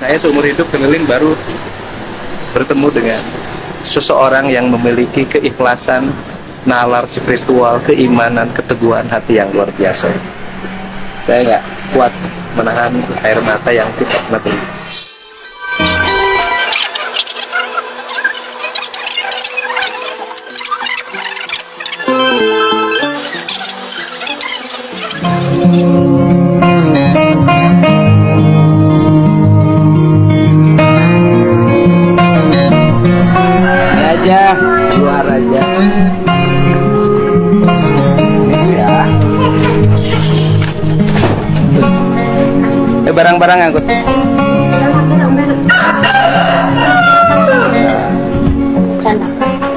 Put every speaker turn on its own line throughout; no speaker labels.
Saya seumur hidup keliling baru bertemu dengan seseorang yang memiliki keikhlasan, nalar spiritual, keimanan, keteguhan hati yang luar biasa. Saya nggak kuat menahan air mata yang tidak pernah berhenti. Aja luar aja itu ya. Terus barang-barang angkut.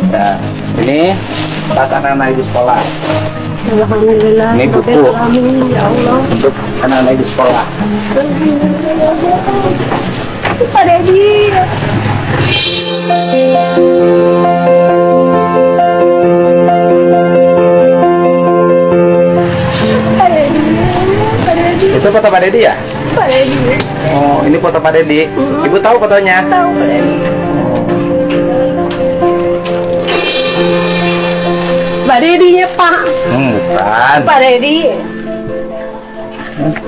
Nah, ini tas anak-anak di sekolah.
Alhamdulillah.
Ini buku
Ya Allah.
untuk anak-anak di sekolah.
Pak Dedi.
Itu foto Pak Dedi ya?
Pak Dedi.
Oh, ini foto Pak Dedi. Ibu tahu fotonya?
Tahu Pak Dedi. Pak Dedinya Pak.
Bukan.
Pak Dedi.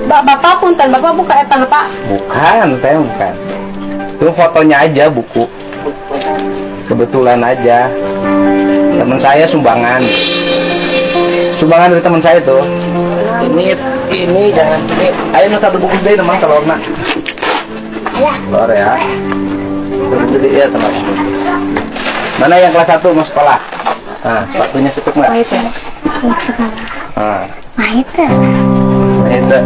Bapak punten, Bapak buka etan Pak.
Bukan, saya bukan. Itu fotonya aja, buku. Kebetulan aja. Teman saya sumbangan. Sumbangan dari teman saya tuh. Ini jangan ini. Ayo nu satu bungkus deh teman telur nak. Telur ya. Jadi ya teman. Mana yang kelas 1 mau sekolah? Nah, sepatunya cukup nggak?
Pahit ya. Mau sekolah.
Nah,
Pahit ya.
itu.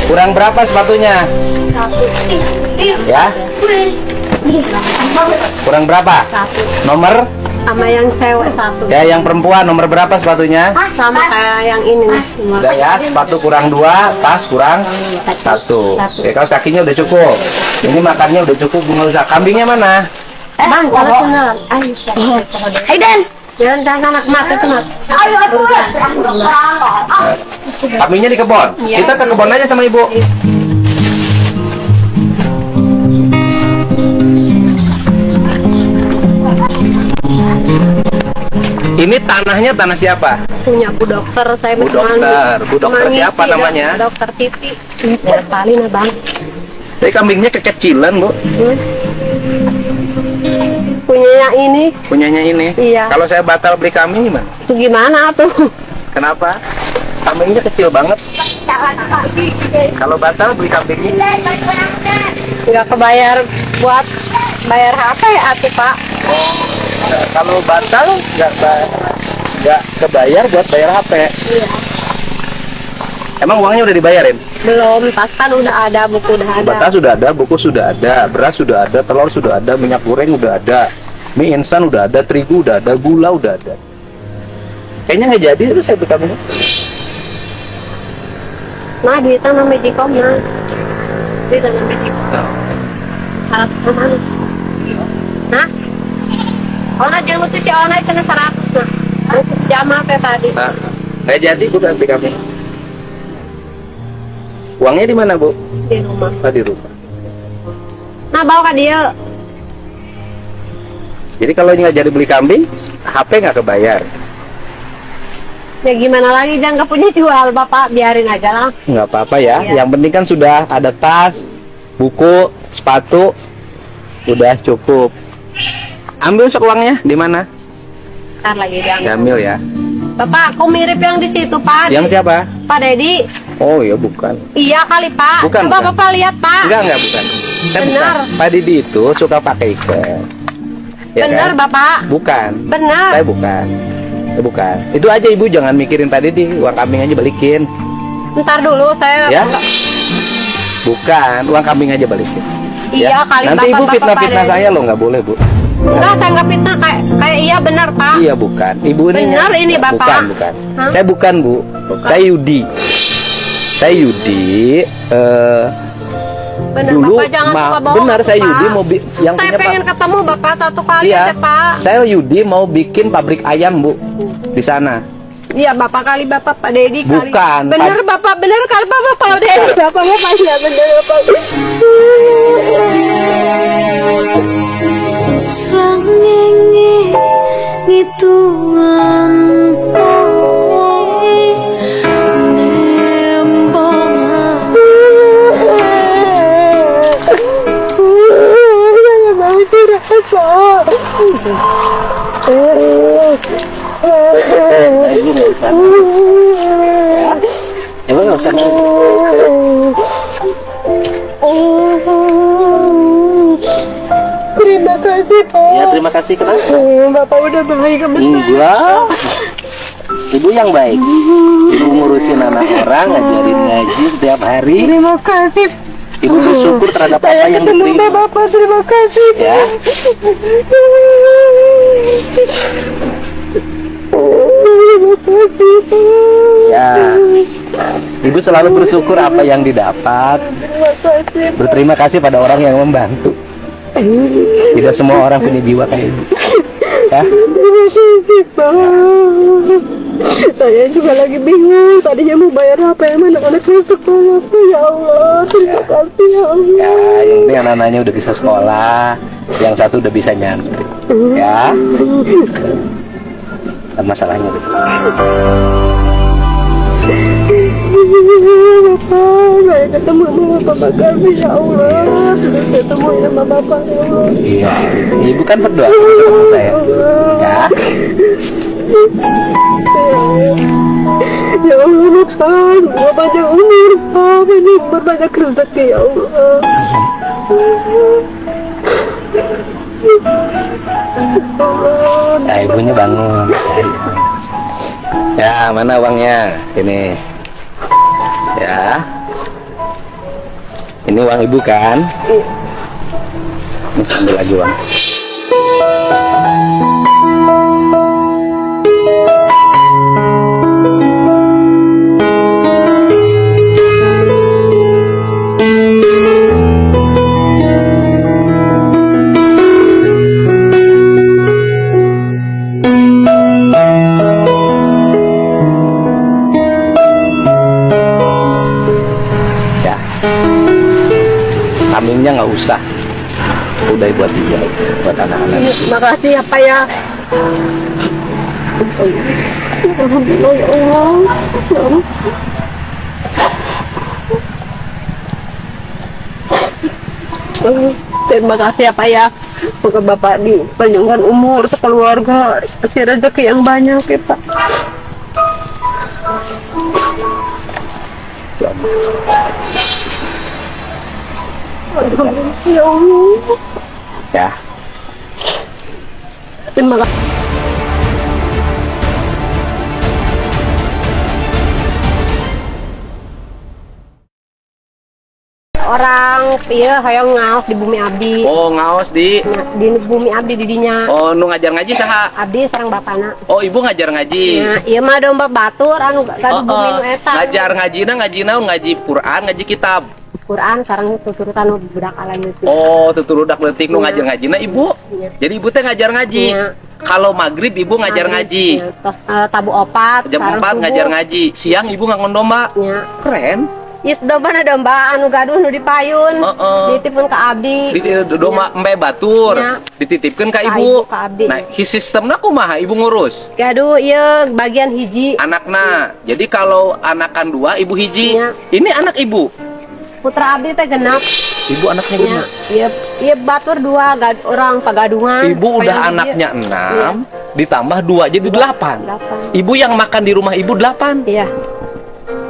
Kurang berapa sepatunya?
Satu.
Ya? Kurang berapa?
Satu.
Nomor?
Sama yang cewek satu.
Ya, yang perempuan nomor berapa sepatunya?
Sama kayak yang ini nih semua.
Udah ya, sepatu kurang 2, tas kurang 1. Ya, kalau kakinya udah cukup. Ini makannya udah cukup, nggak usah. Kambingnya mana?
Bang, kalau kenalan. Ayo. Hayden. Jangan anak mati tuh mat. Ayo aku.
Kambingnya di kebun.
Iya.
Kita ke kebun aja sama ibu. Ini tanahnya tanah siapa?
Punya Bu Dokter, saya
Bu Dokter. Bu Dokter siapa namanya?
Dokter Titi. Paling Bang.
Tapi kambingnya kekecilan, Bu.
Punya yang ini.
Punyanya ini.
Iya.
Kalau saya batal beli kambing gimana?
Itu gimana tuh?
Kenapa? Kambingnya kecil banget. Kalau batal beli kambingnya.
Nggak kebayar buat bayar HP atuh Pak.
Kalau batal nggak kebayar buat bayar HP.
Iya.
Emang uangnya udah dibayarin?
Belum, tas kan udah ada, buku udah ada.
Batas sudah ada, buku sudah ada, beras sudah ada, telur sudah ada, minyak goreng udah ada, mie instan udah ada, terigu udah ada, gula udah ada. Kayaknya nggak jadi itu saya beli kamu.
Nah, di tanah Medicom nah. Di tanah Medicom. Syarat mana? Nah? Oh, nah jangan nutis si online kena syarat. Nah, nutis jamaah teh tadi.
Nah, nggak jadi udah beli kamu. Uangnya di mana, Bu?
Di rumah.
Oh, di rumah.
Nah, bawa ke dia.
Jadi kalau nggak jadi beli kambing, HP nggak kebayar.
Ya gimana lagi, jangan nggak punya jual, Bapak. Biarin aja lah.
Nggak apa-apa ya.
Iya.
Yang penting kan sudah ada tas, buku, sepatu, udah cukup. Ambil sok uangnya di mana?
Ntar lagi diambil.
Diambil ya.
Bapak, kok mirip yang di situ, Pak?
Yang siapa?
Pak Dedi.
Oh iya bukan.
Iya kali, Pak.
Bukan,
Coba
bukan.
Bapak lihat, Pak.
Enggak bukan. Saya
Benar.
bukan. Pak Didi itu suka pakai ikan.
Benar,
kan?
Bapak.
Bukan.
Benar.
Saya bukan. Saya bukan. Itu aja ibu jangan mikirin Pak Didi, uang kambing aja balikin.
Ntar dulu saya.
Ya? Bukan, uang kambing aja balikin.
Iya kali,
Nanti ibu
Bapak,
fitnah-fitnah
Pak Dedi.
saya loh, nggak boleh bu.
Enggak, saya nggak fitnah, kayak iya benar, Pak.
Iya bukan. Ibu ini.
Benar ini, Bapak.
Bukan, bukan.
Hah?
Saya bukan bu. Saya Yudi. Saya Yudi.
Bener,
Dulu
Bapak jangan suka bohong,
benar saya
Pak.
Yudi mau yang
Saya
punya
pengen ketemu Bapak satu kali
Iya,
aja, Pak.
saya Yudi mau bikin pabrik ayam, Bu, di sana.
Iya, Bapak kali Bapak Pak Dedi kali.
Bukan,
Bener Bapak, bener kali Bapak Pak Dedi. Bapaknya pasti ya bener Bapak.
Srangenge ngitungan poe nembongan
Saya mau dirasa.
Emang nggak usah.
Terima kasih Pak.
Ya terima kasih kenapa?
Bapak udah baik sama saya.
Enggak. Ibu yang baik. Ibu ngurusin anak orang, ngajarin ngaji setiap hari.
Terima kasih.
Ibu bersyukur terhadap apa
Saya
yang
ketemu
diterima.
Bapak, terima kasih.
Ya. Ya. Ibu selalu bersyukur apa yang didapat.
Terima kasih.
Berterima kasih pada orang yang membantu. Tidak semua orang punya jiwa kayak ibu. Ya.
Terima kasih Pak. Saya juga lagi bingung. Tadinya mau bayar apa yang anak-anak saya sekolah. Ya Allah, terima kasih ya Allah.
Ya, yang penting anak-anaknya udah bisa sekolah, yang satu udah bisa nyantri. Ya. Dan masalahnya udah selesai.
Bapak, saya ketemu sama Bapak kami ya Allah. Ketemu sama Bapak ya Allah.
Iya, ibu kan berdoa sama saya. Ya.
Ya Allah Bapak, semoga panjang umur Pak, banyak berbanyak rezeki ya Allah.
Ya, ibunya bangun. Ya, mana uangnya? Ini. Ya. Ini uang ibu kan? Ini ambil lagi uang. Ya. Kambingnya nggak usah. Udah buat dia, buat anak-anak.
Makasih ya Pak ya. Alhamdulillah ya Allah. Ya Allah. Terima kasih ya Pak ya. Semoga Bapak dipanjangkan umur sekeluarga, kasih rezeki yang banyak ya Pak. Alhamdulillah ya Allah.
Ya.
Terima kasih. Orang iya hayang ngaos di bumi abdi.
Oh, ngaos di.
Di bumi abdi didinya.
Oh, nu ngajar ngaji saha?
Abdi sareng bapana.
Oh, ibu ngajar ngaji.
Ya, iya mah domba batur anu kan bumi nu eta.
Ngajar ngaji naon? Ngaji Quran, ngaji kitab.
Quran sareng tuturutan nu budak alay itu.
Oh, tuturudak leutik nu
Iya.
ngajar ngajina ibu.
Iya.
Jadi ibu teh ngajar ngaji.
Iya.
Kalau maghrib ibu ngajar ngaji.
Ya, terus tabu opat
Jam 4 ngajar ngaji. Siang ibu ngangon domba.
Ya.
Keren.
Yes, domba anu gaduh nu dipayun. Ditipun ka abdi.
Di domba embe batur.
Ya.
Dititipkeun ka
Ka
ibu.
ibu, ka abdi.
Nah, sistemna kumaha ibu ngurus?
Gaduh ieu bagian hiji.
Anakna. Jadi kalau anakan 2, ibu hiji.
Ya.
Ini anak ibu.
Putra abdi teh genap.
Ibu anaknya
Ya,
genap.
iya batur 2 orang pagadungan.
Ibu udah
Payung
anaknya
hiji.
6, ditambah 2 jadi 8.
8.
Ibu yang makan di rumah ibu 8.
Iya.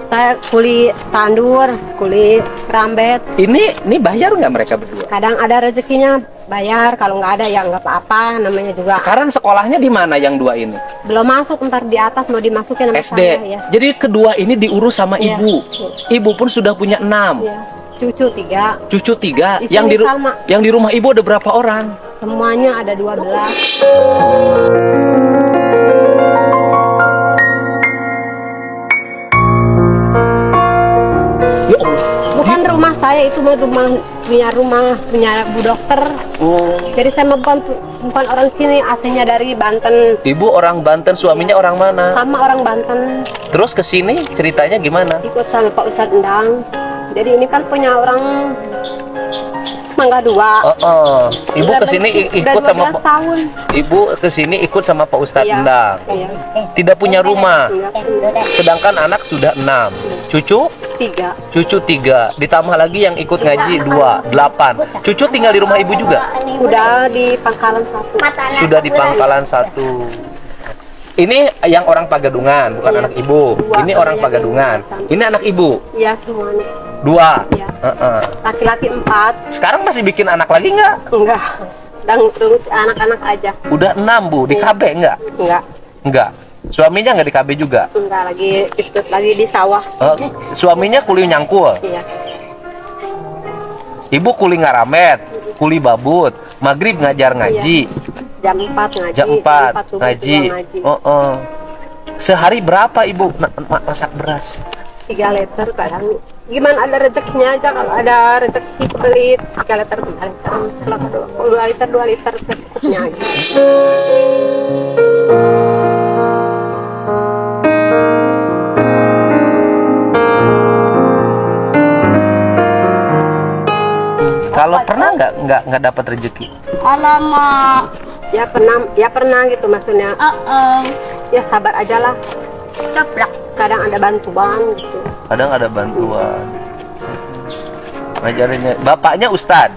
Saya kuli tandur, kuli rambet.
Ini bayar nggak mereka berdua?
Kadang ada rezekinya bayar, kalau nggak ada ya nggak apa-apa. Namanya juga
Sekarang sekolahnya di mana yang 2 ini?
belum masuk, ntar di atas mau dimasukin sama
SD.
saya ya.
Jadi kedua ini diurus sama
Iya.
ibu. Ibu pun sudah punya 6,
Iya. Cucu 3,
cucu 3.
Di
Yang
sini
di
sama.
yang di rumah ibu ada berapa orang?
semuanya ada 12.
Ya Allah.
Bukan rumah saya, itu mah rumah punya Bu Dokter.
Oh.
Jadi saya mah bukan orang sini, aslinya dari Banten.
Ibu orang Banten, suaminya orang mana?
Sama orang Banten.
Terus ke sini ceritanya gimana?
Ikut sama Pak Ustadz Endang. Jadi ini kan punya orang Mangga Dua.
Ibu ke sini ikut sama
12 tahun.
Ibu ke sini ikut sama Pak Ustadz
Iya.
Endang.
Iya.
Tidak punya rumah.
Iya.
Sedangkan anak sudah 6. Cucu?
3.
Cucu 3. Ditambah lagi yang ikut ngaji 2, 8. Cucu tinggal di rumah ibu juga?
Udah di Pangkalan 1.
Sudah di Pangkalan 1. Ini yang orang Pagadungan, bukan
Iya.
anak ibu.
Dua.
Ini orang Pagadungan. Ini anak ibu.
Iya semuanya.
2.
Iya. Laki-laki 4.
Sekarang masih bikin anak lagi nggak?
Enggak. Dan terus anak-anak aja.
Udah 6 bu. Di KB nggak?
Enggak.
Nggak. Suaminya nggak di KB juga?
Enggak lagi ikut lagi di sawah.
Suaminya kuli nyangkul.
Iya.
Ibu kuli ngaramet, kuli babut, maghrib ngajar ngaji,
Jam 4 ngaji.
jam 4
subuh
ngaji.
juga
Sehari berapa ibu masak beras?
3 liter kadang. Gimana ada rezekinya aja, kalau ada rezeki beli 3 liter 4 liter. Kalau 2 liter 2 liter secukupnya aja.
Kalau pernah nggak dapat rezeki?
Alamak. Ya pernah gitu maksudnya. Ya sabar aja lah. Kadang ada bantuan gitu.
Kadang ada bantuan. Ngajarinnya, bapaknya Ustad.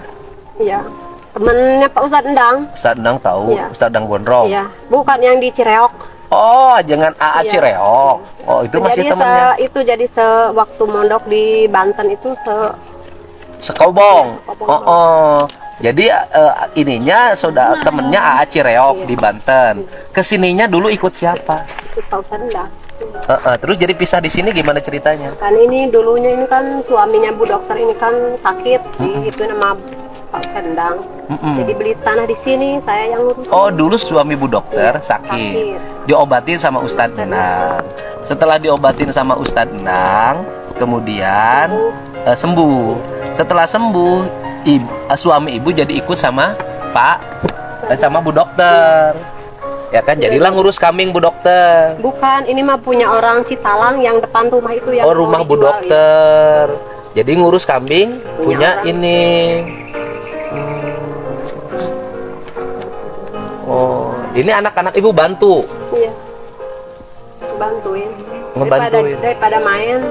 Iya. Temennya Pak Ustadz Endang.
Ustad Endang tahu,
Iya.
Ustad Endang Gondrong.
Iya. Bukan yang di Cireok.
Oh, jangan AA
Iya.
Cireok. Oh, itu masih
Jadi
temannya.
itu jadi sewaktu mondok di Banten itu
Sekobong.
Sekobong.
Jadi ininya saudara temennya AA Cireok
Iya.
di Banten. Kesininya dulu ikut siapa?
itu Pak Ustadz Endang.
Terus jadi pisah di sini gimana ceritanya?
Kan ini dulunya ini kan suaminya Bu Dokter ini kan sakit, itu nama Pak Ustadz Endang. Jadi beli tanah di sini, saya yang ngurus.
Oh, dulu suami Bu Dokter
Iya,
sakit. Diobatin sama Ustadz Endang. Setelah diobatin sama Ustadz Endang, kemudian sembuh. Setelah sembuh, suami ibu jadi ikut sama sama Bu Dokter. Ya kan, jadilah ngurus kambing Bu Dokter.
Bukan, ini mah punya orang Citalang yang depan rumah itu yang
Oh, rumah
mau
Bu
dijual, ya.
Dokter. Jadi ngurus kambing punya
orang.
ini. Oh, ini anak-anak ibu bantu.
Iya. Bantuin.
Ngebantuin.
Daripada main.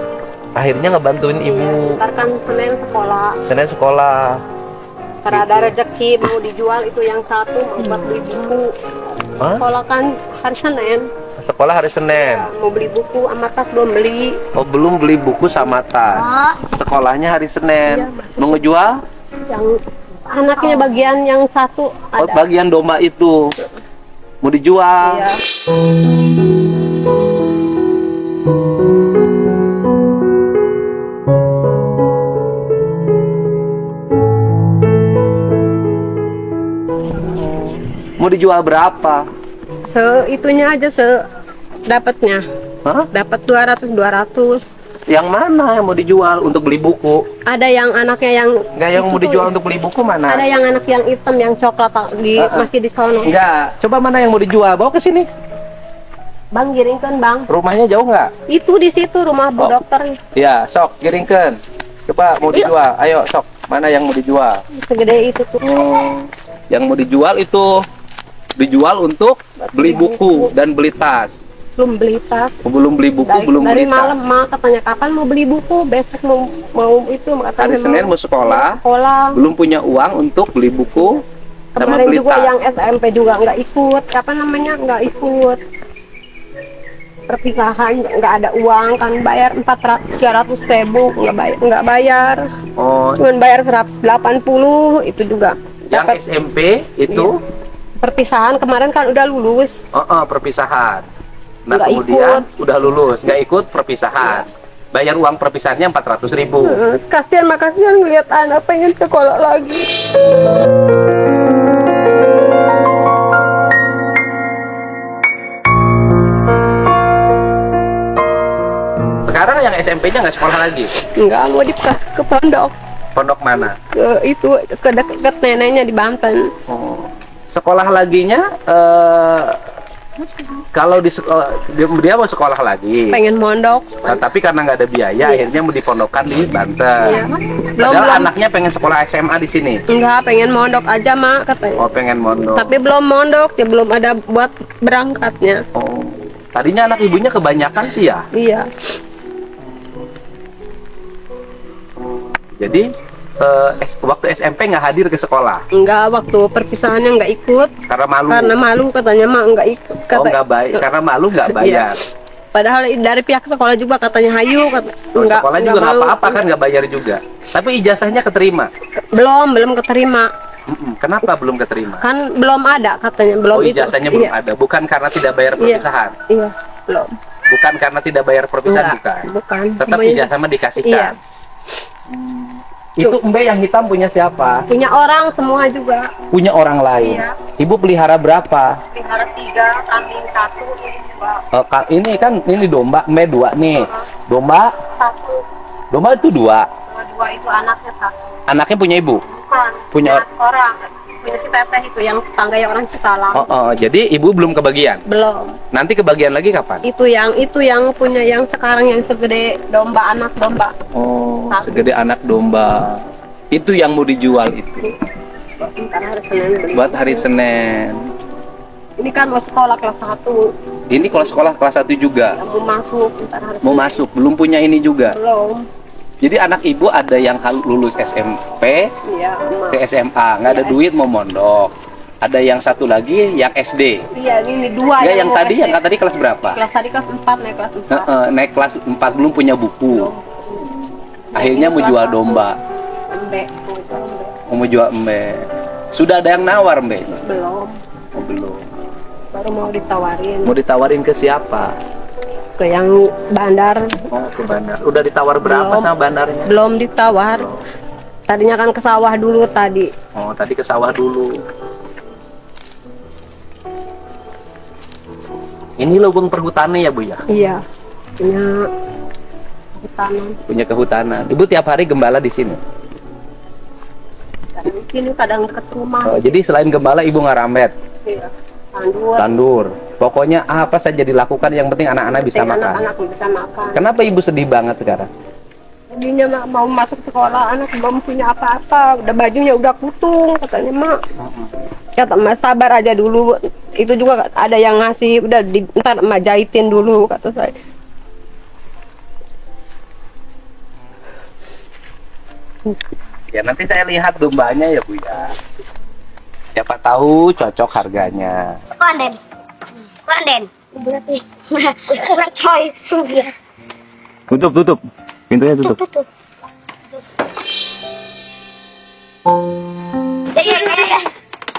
Akhirnya ngebantuin
Iya.
ibu.
Ntar kan Senin sekolah.
Senin sekolah.
Karena ada rezeki mau dijual itu yang satu mau buat beli buku.
Hah?
Sekolah kan hari Senin.
Sekolah hari Senin.
Ya, mau beli buku sama tas belum beli.
Oh, belum beli buku sama tas. Sekolahnya hari Senin.
Iya, masuk.
Mau ngejual?
Yang anaknya bagian yang satu
Oh,
ada.
bagian domba itu. Mau dijual.
Iya.
Mau dijual berapa?
Itunya aja dapatnya.
Hah?
Dapat 200.
Yang mana yang mau dijual untuk beli buku?
Ada yang anaknya yang
Enggak, yang
itu
mau
tuh,
dijual untuk beli buku mana?
Ada yang anak yang hitam yang coklat masih di sono.
Enggak. Coba mana yang mau dijual? Bawa ke sini.
Bang giringkan bang.
Rumahnya jauh nggak?
Itu di situ rumah Bu
Oh.
Dokter.
Ya, sok giringkan. Coba mau dijual. Ayo, sok. Mana yang mau dijual?
Segede itu tuh.
Yang mau dijual itu dijual untuk beli buku dan beli tas.
Belum beli tas.
Belum beli buku, belum
Dari
beli tas.
malam mak katanya kapan mau beli buku, besok mau itu katanya
Hari Senin mau sekolah,
sekolah.
belum punya uang untuk beli buku sama
Kemarin
beli
juga
tas.
yang SMP juga nggak ikut. Kapan namanya nggak ikut? Perpisahan nggak ada uang kan, bayar 300.000 nggak bayar.
Oh,
Cuman bayar 180 itu juga.
yang
Dapat
SMP itu
perpisahan kemarin kan udah lulus.
perpisahan. Nah,
Nggak
kemudian udah lulus, nggak ikut perpisahan. Bayar uang perpisahannya 400.000.
Kasihan ngeliat anak pengen sekolah lagi.
Sekarang yang SMP-nya nggak sekolah lagi.
Enggak mau dikasih ke pondok.
Pondok mana?
Ke itu ke dekat neneknya di Banten.
Oh. Sekolah laginya kalau di dia mau sekolah lagi.
Pengen mondok.
Nah, tapi karena nggak ada biaya, akhirnya mau dipondokkan di Banten.
Iya.
Padahal anaknya pengen sekolah SMA di sini.
Enggak, pengen mondok aja mak katanya.
Oh, pengen mondok.
Tapi belum mondok, ya belum ada buat berangkatnya.
Oh. Tadinya anak ibunya kebanyakan sih ya.
Iya.
Jadi waktu SMP nggak hadir ke sekolah
Enggak, waktu perpisahannya enggak ikut
karena malu.
karena malu katanya mak enggak ikut.
Oh, nggak bayar. Karena malu nggak bayar.
Padahal dari pihak sekolah juga katanya hayu kata.
Oh, sekolah juga nggak
malu.
apa-apa kan, nggak bayar juga. Tapi ijazahnya keterima.
Belum keterima.
Kenapa belum keterima?
Kan belum ada katanya, belum
Oh,
itu.
ijazahnya belum
Iya.
ada. Bukan karena tidak bayar perpisahan.
Iya, belum.
Bukan karena tidak bayar perpisahan,
Enggak, bukan.
Tetap
Semuanya-
ijazah mah dikasihkan.
Iya.
Itu Mbe yang hitam punya siapa?
Punya orang semua juga.
Punya orang lain.
Iya.
Ibu pelihara berapa?
Pelihara 3, kambing 1, ini 2.
Ini kan ini domba, Mbe 2 nih. Domba,
1,
domba itu 2.
2 itu anaknya 1.
Anaknya punya ibu.
Bukan.
Punya
orang. Punya si teteh itu yang tetangganya orang Citalang.
Jadi ibu belum kebagian.
Belum.
Nanti kebagian lagi kapan?
Itu yang punya yang sekarang yang segede domba, anak domba.
Oh,
Satu.
segede anak domba. Itu yang mau dijual itu.
Ntar hari Senin beli.
Buat hari Senin.
Ini kan mau sekolah kelas 1
Ini kalau sekolah kelas 1 juga.
yang mau masuk ntar hari
Mau
Senin.
masuk, belum punya ini juga.
Belum.
Jadi anak ibu ada yang lulus SMP
Iya,
ke SMA, nggak ada
Iya.
duit mau mondok. Ada yang satu lagi yang SD.
Iya, ini 2
Ya, yang
mau
tadi
SD.
yang tadi kelas berapa?
Kelas tadi kelas 4, naik kelas 4.
Naik kelas 4 belum punya buku.
Belum.
Akhirnya mau
Kelas
jual
1.
domba,
Embe.
mau jual embe. Sudah ada yang nawar embe?
Belum.
Oh, belum.
Baru mau ditawarin
Mau ditawarin ke siapa?
ke yang bandar.
Oh, ke bandar. Udah ditawar berapa
Belum.
sama bandarnya?
Belum ditawar. Tadinya kan ke sawah dulu tadi.
Oh, tadi ke sawah dulu. Ini lubang perhutanan ya, Bu ya?
Iya. Punya hutanan.
Punya kehutanan. Ibu tiap hari gembala di sini.
Kadang di sini, kadang dekat rumah.
Oh, jadi selain gembala ibu ngaramet,
Iya. Tandur.
tandur. Pokoknya apa saja dilakukan yang penting anak-anak bisa
Penting
makan.
anak-anak bisa makan.
Kenapa ibu sedih banget sekarang?
Jadinya mak mau masuk sekolah, anak belum punya apa-apa, udah bajunya udah kutung katanya mak. Kata mas sabar aja dulu, itu juga ada yang ngasih, udah ntar emak jahitin dulu kata saya.
Ya nanti saya lihat dombanya ya Bu ya. Siapa tahu cocok harganya.
Konden. Konden. Berarti. Berat coy.
Tutup. Pintunya tutup.
Tutup. Ya.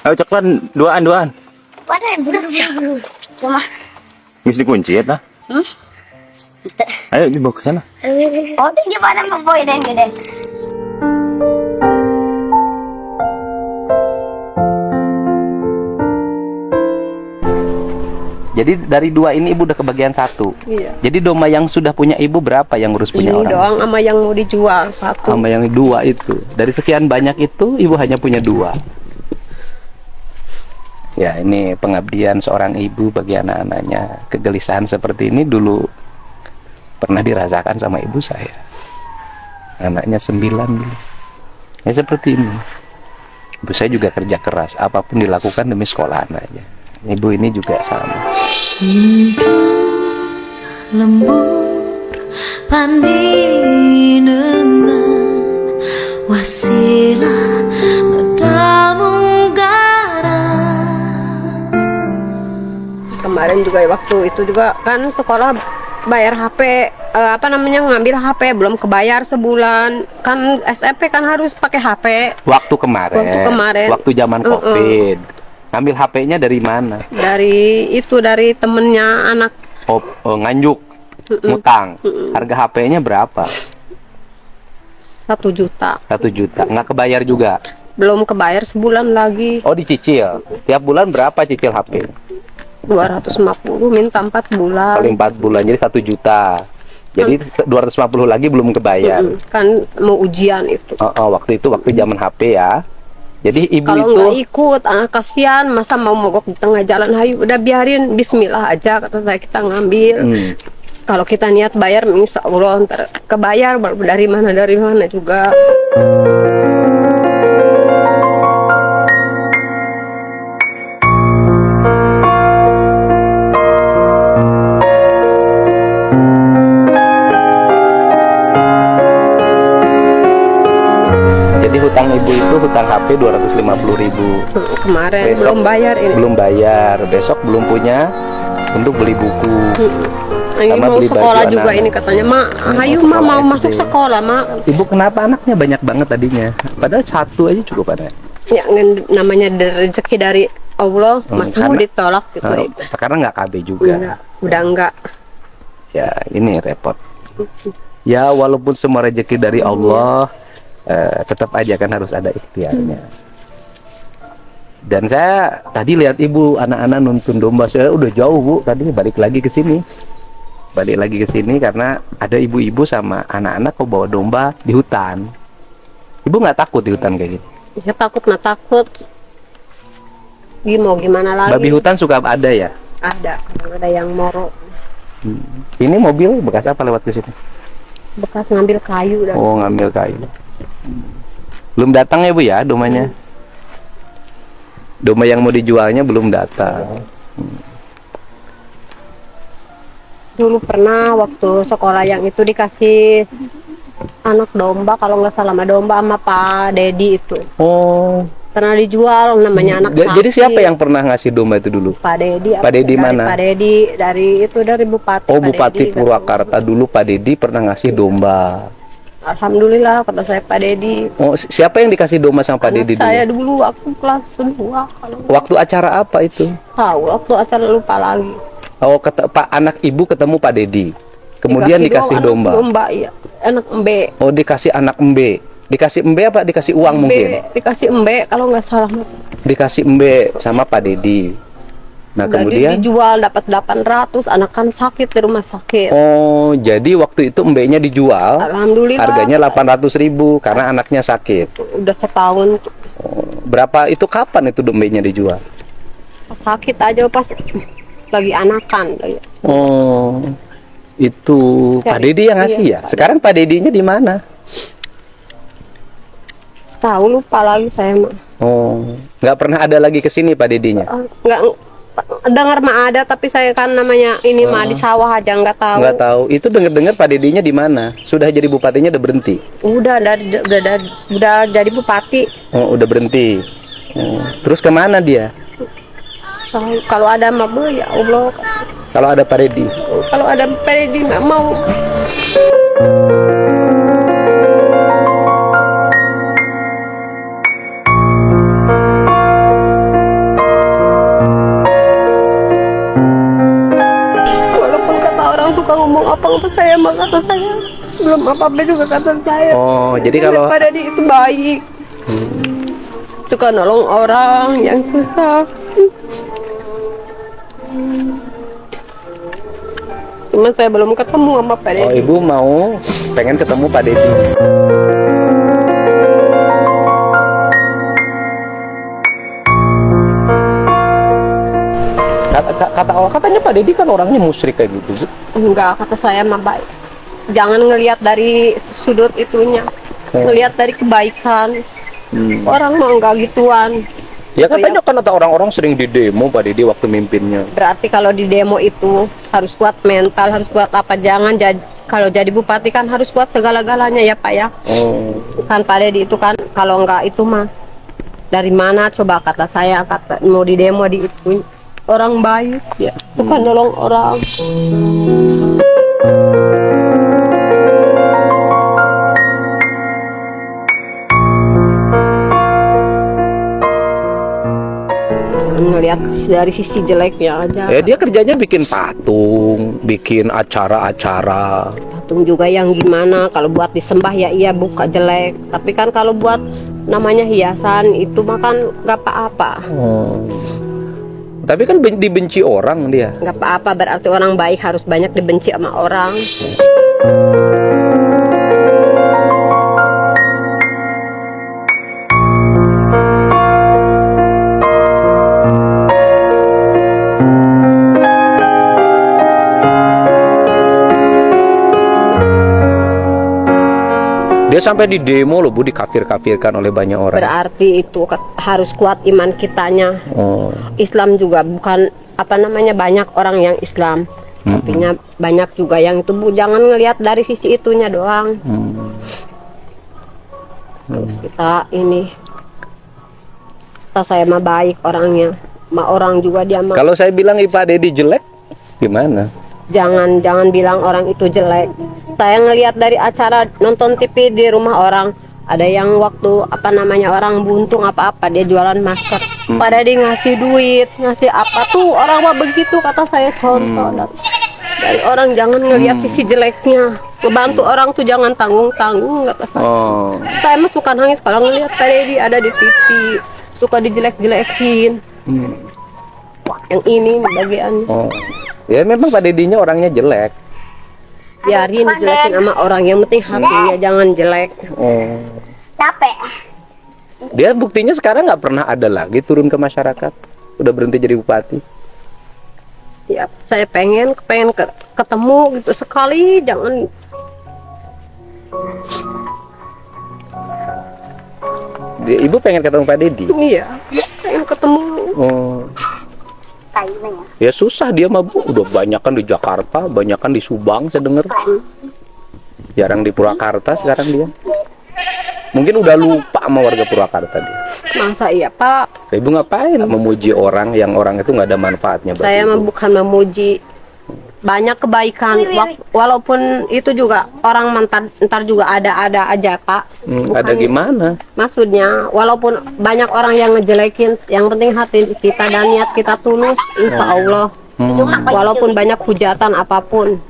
Ayo ceklan duaan.
Konden berat coy. Cuma.
Bisa dikunci ya nah. Ayo dibawa ke sana.
Oh, gimana mau boy dan gede.
Jadi dari 2 ini ibu udah kebagian 1.
Iya.
Jadi domba yang sudah punya ibu berapa yang ngurus punya
Ini
orang?
doang sama yang mau dijual 1.
Sama yang 2 itu. Dari sekian banyak itu ibu hanya punya 2. Ya ini pengabdian seorang ibu bagi anak-anaknya. Kegelisahan seperti ini dulu pernah dirasakan sama ibu saya. Anaknya 9 dulu. Ya seperti ini. Ibu saya juga kerja keras. Apapun dilakukan demi sekolah anaknya. Ibu ini juga sama.
lembur pandinengan wasilah medamungkara.
Kemarin juga waktu itu juga kan sekolah bayar HP ngambil HP belum kebayar sebulan. Kan SMP kan harus pakai HP.
Waktu kemarin. Waktu zaman Covid. Ngambil HP-nya dari mana?
Dari temennya anak.
Nganjuk. Ngutang. Harga HP-nya berapa?
1 juta.
1 juta. Nggak kebayar juga.
Belum kebayar sebulan lagi.
Oh, dicicil. Tiap bulan berapa cicil HP?
250 minta 4 bulan.
Paling 4 bulan jadi 1 juta. Jadi 250 lagi belum kebayar.
Kan mau ujian itu.
Waktu zaman HP ya. Jadi ibu
Kalau
itu
nggak ikut, kasihan, masa mau mogok di tengah jalan, hayu udah biarin, Bismillah aja kata saya, kita ngambil. Kalau kita niat bayar, insya Allah ntar kebayar, dari mana juga.
Jadi hutang ibu itu hutang HP 250.000.
Kemarin
Besok
belum bayar ini.
Belum bayar, besok belum punya untuk beli buku.
Ini
Sama
mau
beli
sekolah
baju
juga
anak.
ini katanya, Mak, ayo
mau
Mak mau
sekolah
masuk
SD.
sekolah, Mak.
Ibu kenapa anaknya banyak banget tadinya? Padahal satu aja cukup ada.
Ya namanya rezeki dari Allah, masa mau
karena-
ditolak gitu.
Karena nggak KB juga.
Udah enggak.
Ya ini repot. Ya walaupun semua rezeki dari Allah, tetap aja kan harus ada ikhtiarnya. Dan saya tadi lihat ibu anak-anak nuntun domba, saya udah jauh Bu, tadi balik lagi ke sini. Karena ada ibu-ibu sama anak-anak kok bawa domba di hutan. Ibu nggak takut di hutan kayak gitu?
Ya takut. Mau gimana lagi?
Babi hutan suka ada ya?
Ada yang moro.
Ini mobil bekas apa lewat ke sini?
Bekas ngambil kayu dan
Oh, ngambil kayu. Belum datang ya Bu ya domanya? Domba yang mau dijualnya belum datang.
dulu pernah waktu sekolah yang itu dikasih anak domba, kalau nggak salah sama domba sama Pak Dedi itu
Oh.
pernah dijual, namanya anak sapi.
Jadi siapa yang pernah ngasih domba itu dulu?
Pak Dedi.
Pak Dedi
Dari
mana?
Pak Dedi dari Bupati.
Oh,
Pak
Bupati
Dedi.
Purwakarta dulu Pak Dedi pernah ngasih domba.
Alhamdulillah kata saya Pak Dedi.
Oh, siapa yang dikasih domba sama Pak
Anak
Dedi
saya
dulu?
dulu aku kelas 2 kalau
Waktu acara apa itu?
tahu, waktu acara lupa lagi.
Oh, Pak anak ibu ketemu Pak Dedi. Kemudian dikasih
anak
domba.
Domba iya, anak embe.
Oh, dikasih anak embe. Dikasih embe apa dikasih uang mungkin?
Dikasih embe kalau nggak salah.
Dikasih embe sama Pak Dedi. Nah,
Udah
kemudian
dijual dapat 800, anak kan sakit di rumah sakit.
oh, jadi waktu itu embenya dijual.
Alhamdulillah.
Harganya 800.000 karena anaknya sakit.
Udah setahun
Berapa itu kapan itu embenya dijual?
sakit aja pas lagi anakan.
Oh, itu Pak
Cari.
Dedi yang ngasih
Iya,
ya? Sekarang Pak Dedinya di mana?
Tahu lupa lagi saya mah.
Oh, nggak pernah ada lagi ke sini Pak Dedinya?
Nggak dengar mah ada, tapi saya kan namanya ini mah di sawah aja nggak tahu.
Nggak tahu. Itu dengar-dengar Pak Dedinya di mana? Sudah jadi bupatinya udah berhenti?
Udah jadi bupati.
Oh, udah berhenti. Oh, terus kemana dia?
Tahu kalau ada mah ya Allah.
Kalau ada Pak Dedi?
Kalau ada Pedi nggak mau. Walaupun kata orang suka ngomong apa saya mah kata saya belum apa-apa juga kata saya.
Oh, jadi kalau
Pak Dedi itu baik. Suka nolong orang yang susah. Cuma saya belum ketemu sama Pak
oh,
Dedi.
ibu mau pengen ketemu Pak Dedi. Kata Allah katanya Pak Dedi kan orangnya musyrik kayak gitu, Bu.
Enggak, kata saya mah baik. Jangan ngelihat dari sudut itunya, ngelihat dari kebaikan. Orang mah enggak gituan.
Ya katanya kan ada orang-orang sering di demo Pak Dedi waktu mimpinnya.
Berarti kalau di demo itu harus kuat mental, harus kuat apa? Jangan jadi kalau jadi bupati kan harus kuat segala-galanya ya Pak ya.
Oh.
Kan Pak Dedi itu kan kalau enggak itu mah dari mana coba kata saya, kata mau di demo di itu orang baik ya, bukan nolong orang. Ngelihat dari sisi jeleknya aja.
Dia kerjanya bikin patung, bikin acara-acara.
Patung juga yang gimana, kalau buat disembah ya iya buka jelek, tapi kan kalau buat namanya hiasan itu makan nggak apa-apa.
Tapi kan dibenci orang dia.
Nggak apa-apa, berarti orang baik harus banyak dibenci sama orang.
Dia sampai di demo loh Bu, dikafir-kafirkan oleh banyak orang.
Berarti itu harus kuat iman kitanya.
Oh.
Islam juga bukan apa namanya, banyak orang yang Islam. Artinya banyak juga yang itu Bu, jangan ngelihat dari sisi itunya doang. Terus kita ini, kata saya mah baik orangnya, orang juga dia mah.
Kalau saya bilang Pak Dedi jelek, gimana?
Jangan bilang orang itu jelek. Saya ngelihat dari acara nonton TV di rumah orang, ada yang waktu apa namanya orang buntung apa-apa dia jualan masker, pada dia ngasih duit, ngasih apa tuh orang mah begitu, kata saya contoh dari orang. Jangan ngelihat sisi jeleknya, ngebantu orang tuh jangan tanggung-tanggung, kata saya. Saya mah suka nangis kalau ngelihat Pak Dedi ada di TV, suka dijelek-jelekin. Yang ini bagiannya.
Ya memang Pak Dedinya orangnya jelek.
Biarin dijelekin sama orang, yang penting hatinya jangan jelek.
Capek.
Dia buktinya sekarang nggak pernah ada lagi turun ke masyarakat, udah berhenti jadi bupati.
Ya saya pengen ketemu gitu sekali, jangan.
Ibu pengen ketemu Pak Dedi?
Iya, pengen ketemu.
Ya susah dia mah Bu, udah banyak kan di Jakarta, banyak kan di Subang saya dengar. Jarang di Purwakarta sekarang dia. Mungkin udah lupa sama warga Purwakarta dia.
Masa iya Pak?
Ibu ngapain memuji orang yang orang itu nggak ada manfaatnya?
Saya mah bukan memuji, banyak kebaikan. Walaupun itu juga orang ntar juga ada aja Pak.
Ada gimana?
Maksudnya walaupun banyak orang yang ngejelekin, yang penting hati kita dan niat kita tulus, insya Allah. Walaupun banyak hujatan apapun.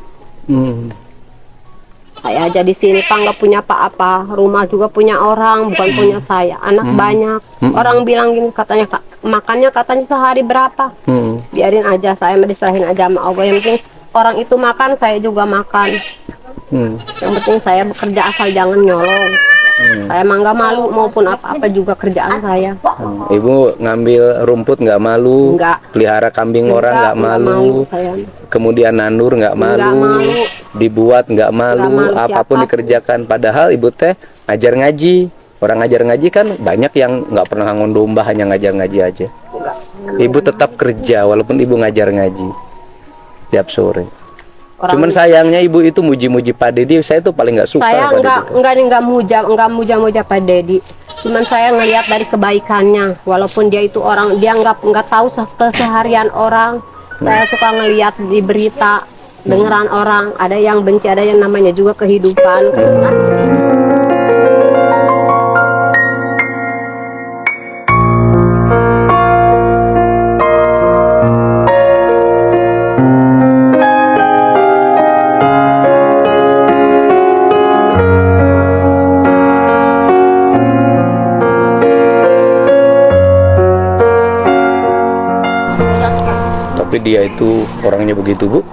Saya aja di sini Pak nggak punya apa-apa, rumah juga punya orang, bukan punya saya, anak banyak. Orang bilang gini, katanya makannya katanya sehari berapa? Biarin aja, saya mah diserahin aja sama Allah. Yang penting orang itu makan, saya juga makan. Yang penting saya bekerja asal jangan nyolong. Saya mah nggak malu maupun apa-apa juga kerjaan saya.
Ibu ngambil rumput nggak malu?
Nggak.
Pelihara kambing orang nggak malu?
Saya.
Kemudian nandur nggak malu?
Nggak malu.
Dibuat nggak malu?
malu,
Apapun
siapa?
dikerjakan. Padahal ibu teh ngajar ngaji. Orang ngajar ngaji kan banyak yang nggak pernah ngangon domba, hanya ngajar ngaji aja. Ibu tetap kerja walaupun ibu ngajar ngaji setiap sore. Cuman sayangnya ibu itu muji-muji Pak Dedi, saya tuh paling nggak suka.
Saya
Pak Dedi.
nggak muja Pak Dedi. Cuman saya ngelihat dari kebaikannya, walaupun dia itu orang, dia nggak tahu keseharian orang. Saya suka ngelihat di berita, dengeran orang, ada yang benci, ada yang namanya juga kehidupan.
Tapi dia itu orangnya begitu Bu,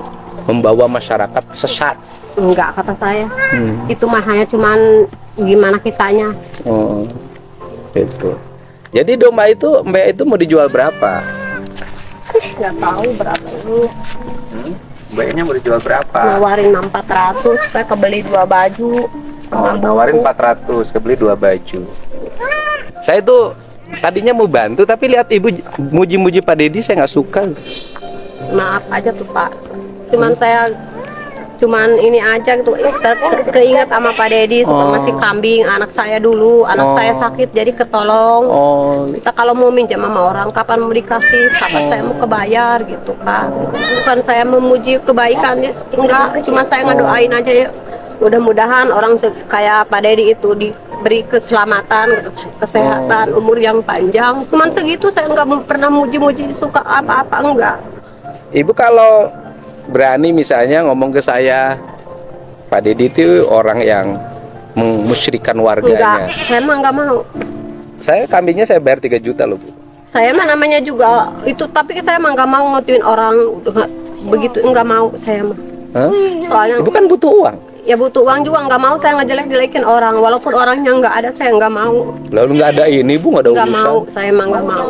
membawa masyarakat sesat.
Enggak, kata saya. Itu mah hanya cuman gimana kitanya.
Itu. Jadi domba itu Mbak itu mau dijual berapa?
Nggak tahu berapa itu.
Mbaknya mau dijual berapa?
Nawarin 400 supaya kebeli 2 baju.
Nawarin 400, kebeli 2 baju. Saya tuh tadinya mau bantu, tapi lihat ibu muji-muji Pak Dedi, saya nggak suka.
Maaf aja tuh Pak. Cuman ini aja gitu, keinget sama Pak Dedi, suka masih kambing anak saya dulu, anak saya sakit jadi ketolong. Kita kalau mau minjam sama orang, kapan mau dikasih, kapan saya mau kebayar gitu Pak. Bukan saya memuji kebaikan, enggak, cuma saya ngedoain aja ya. Mudah-mudahan orang kayak Pak Dedi itu diberi keselamatan, kesehatan, umur yang panjang. Cuman segitu, saya nggak pernah muji-muji suka apa-apa, enggak.
Ibu kalau berani misalnya ngomong ke saya, Pak Dedi itu orang yang memusyrikan warganya.
Enggak, saya mah nggak mau.
Saya kambingnya saya bayar 3 juta loh Bu.
Saya mah namanya juga itu, tapi saya mah nggak mau ngotuin orang begitu, nggak mau saya mah. Soalnya
Ibu kan butuh uang.
ya butuh uang juga, nggak mau saya ngejelek-jelekin orang, walaupun orangnya nggak ada, saya nggak mau.
Lalu nggak ada ini Bu, nggak ada
Nggak
urusan.
mau, saya mah nggak mau.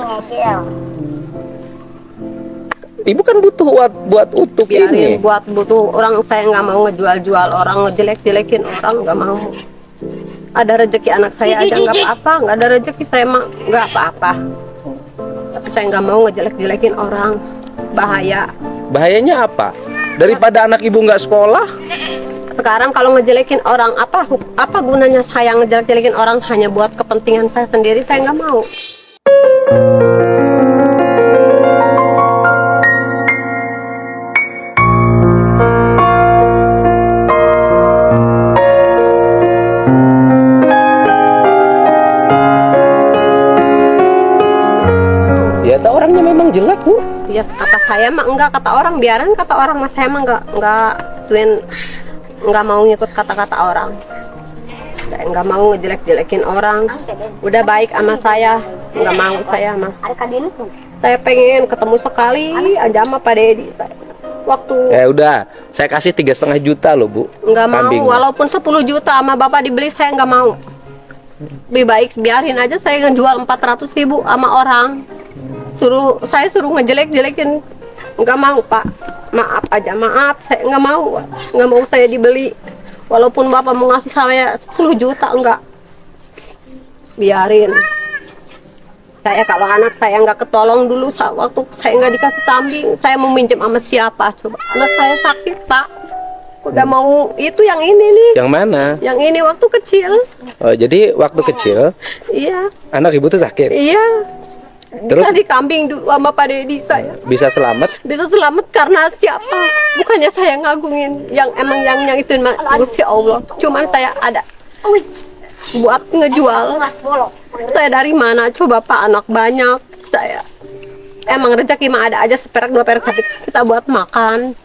Ibu kan butuh buat utuh
Biarin
ini.
buat butuh orang, saya nggak mau ngejual-jual orang, ngejelek-jelekin orang, nggak mau. Ada rezeki anak saya aja nggak apa-apa, nggak ada rezeki saya mah nggak apa-apa. Tapi saya nggak mau ngejelek-jelekin orang, bahaya.
Bahayanya apa? Daripada anak ibu nggak sekolah?
Sekarang kalau ngejelekin orang, apa gunanya saya ngejelek-jelekin orang hanya buat kepentingan saya sendiri? Saya nggak mau.
Ya, orangnya memang jelek, Bu.
Ya kata saya mah enggak, kata orang biarin kata orang, mas saya mah nggak mau ngikut kata-kata orang. Saya nggak mau ngejelek-jelekin orang. Udah baik sama saya, nggak mau saya mah. Saya pengen ketemu sekali aja sama Pak Dedi. Waktu
Udah, saya kasih 3,5 juta loh, Bu.
nggak mau,
Kambing.
walaupun 10 juta sama bapak dibeli saya nggak mau. Lebih baik biarin aja saya ngejual 400.000 sama orang. Saya suruh ngejelek-jelekin, nggak mau Pak. Maaf aja, maaf, saya nggak mau saya dibeli. Walaupun bapak mau ngasih saya 10 juta, enggak, biarin. Saya kalau anak saya nggak ketolong dulu waktu saya nggak dikasih kambing, saya mau minjem sama siapa coba? Anak saya sakit Pak, udah mau itu yang ini nih.
Yang mana?
Yang ini waktu kecil.
Oh, jadi waktu kecil
Iya,
anak ibu tuh sakit.
iya.
Terus?
Dikasih kambing dulu sama Pak Dedi saya.
Bisa selamat?
Bisa selamat karena siapa? Bukannya saya ngagungin yang emang yang itu Gusti Allah. Cuman saya ada buat ngejual. Saya dari mana coba Pak, anak banyak. Saya emang rezeki mah ada aja seperak 2 perak, tapi kita buat makan.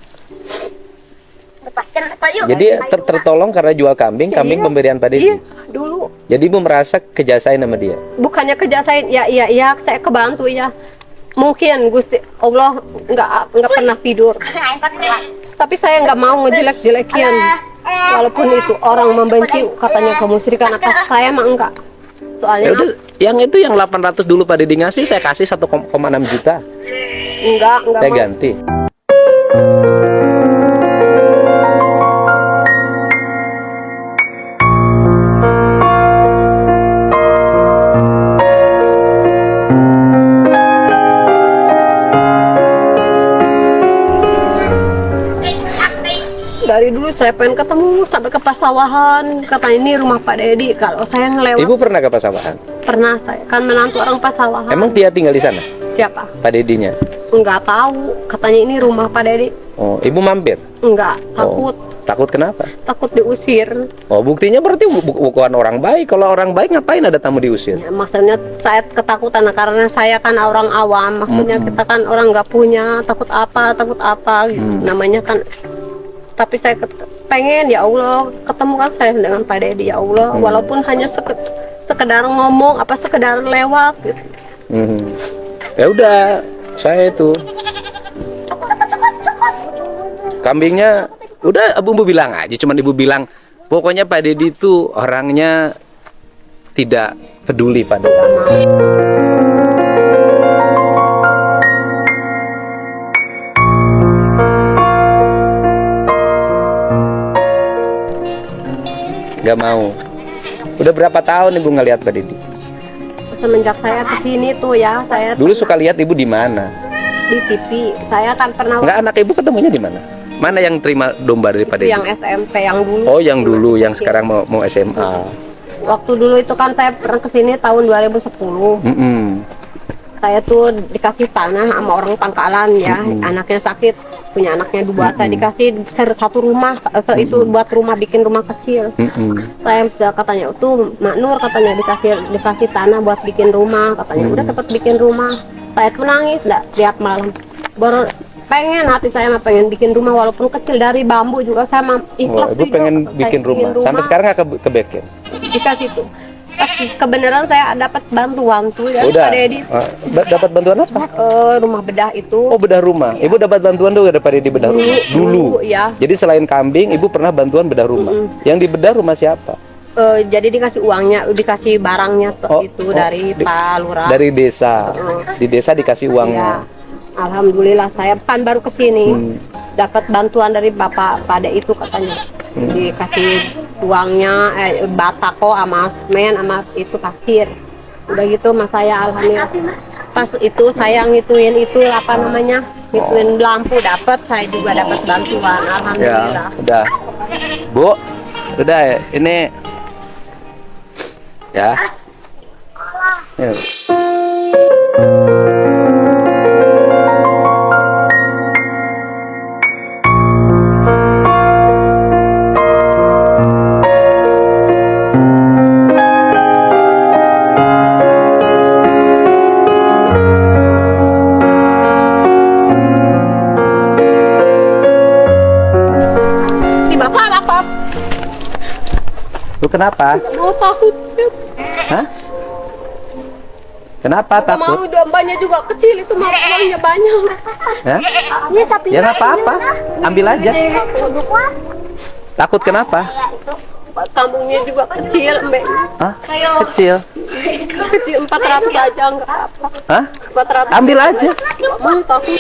Jadi tertolong karena jual kambing
Iya.
pemberian Pak Dedi.
Iya, dulu.
Jadi ibu merasa kejasain sama dia.
Bukannya kejasain, iya, saya kebantu ya. Mungkin Gusti Allah nggak pernah tidur. Tapi saya nggak mau ngejelek-jelekin. Walaupun itu orang membenci katanya kemusyrikan apa, saya mah enggak. Soalnya
Ya udah, yang itu yang 800 dulu Pak Dedi ngasih, saya kasih 1,6 juta.
enggak
Saya
mau.
ganti.
Dari dulu saya pengen ketemu sampai ke pasawahan. Katanya ini rumah Pak Dedi. Kalau saya ngelewat,
Ibu pernah ke pasawahan?
pernah saya kan menantu orang pasawahan.
Emang dia tinggal di sana?
Siapa?
Pak Dedinya?
Enggak tahu. Katanya ini rumah Pak Dedi.
Oh, ibu mampir?
Enggak, takut.
Oh, takut kenapa?
Takut diusir.
Oh, buktinya berarti bukan orang baik. Kalau orang baik ngapain ada tamu diusir?
Ya, maksudnya saya ketakutan karena saya kan orang awam. Maksudnya kita kan orang nggak punya, takut apa gitu. Namanya kan. Tapi saya pengen ya Allah ketemu kan saya dengan Pak Dedi ya Allah, walaupun hanya sekedar ngomong apa sekedar lewat gitu.
Ya udah, saya itu kambingnya udah ibu bilang aja, cuman ibu bilang pokoknya Pak Dedi itu orangnya tidak peduli pada. Gak mau. Udah berapa tahun ibu ngeliat Pak Dedi?
Semenjak saya kesini tuh ya, saya
Dulu suka lihat ibu di mana?
di TV. Saya kan pernah
Enggak, anak ibu ketemunya di mana? Mana yang terima domba dari Pak Dedi?
yang SMP yang dulu.
Oh, yang dulu, yang sekarang mau SMA.
Waktu dulu itu kan saya pernah kesini tahun 2010. Saya tuh dikasih tanah sama orang Pangkalan ya, anaknya sakit, punya anaknya 2, saya dikasih satu rumah, itu buat rumah, bikin rumah kecil. Saya katanya tuh Mak Nur katanya dikasih tanah buat bikin rumah, katanya udah cepet bikin rumah. Saya tuh nangis tiap malam. Baru pengen hati saya mah pengen bikin rumah walaupun kecil dari bambu juga saya mah ikhlas.
Ibu pengen bikin rumah. Sampai sekarang nggak kebikin?
Dikasih tuh. Pas kebenaran saya dapat bantuan tuh ya
Udah.
Pak Dedi.
Dapat bantuan apa?
Rumah bedah itu.
Oh, bedah rumah. Ibu dapat bantuan tuh dari Pak Dedi bedah rumah. Dulu.
Ya.
Jadi selain kambing, ibu pernah bantuan bedah rumah. Yang dibedah rumah siapa?
Jadi dikasih uangnya, dikasih barangnya itu dari Pak Lurah.
Dari desa. Di desa dikasih
Ya.
uangnya.
Alhamdulillah saya kan baru kesini dapat bantuan dari Bapak pada itu katanya dikasih uangnya batako sama semen sama itu pasir. Udah gitu mas saya alhamdulillah pas itu saya ngituin itu apa namanya ngituin lampu dapat, saya juga dapat bantuan
Ya,
alhamdulillah.
udah. Bu, udah ini ya. Ya.
Di bapak
Lu kenapa?
mau takut.
Hah? Kenapa
Nggak mau,
takut?
dombanya juga kecil itu mah uangnya banyak.
Hah?
Ini sapi.
Ya nggak apa-apa, ambil aja. Takut kenapa?
Kampungnya juga kecil mbak,
Hah? Kecil.
kecil 400 aja nggak apa.
Hah?
400
Ambil aja.
nggak mau takut.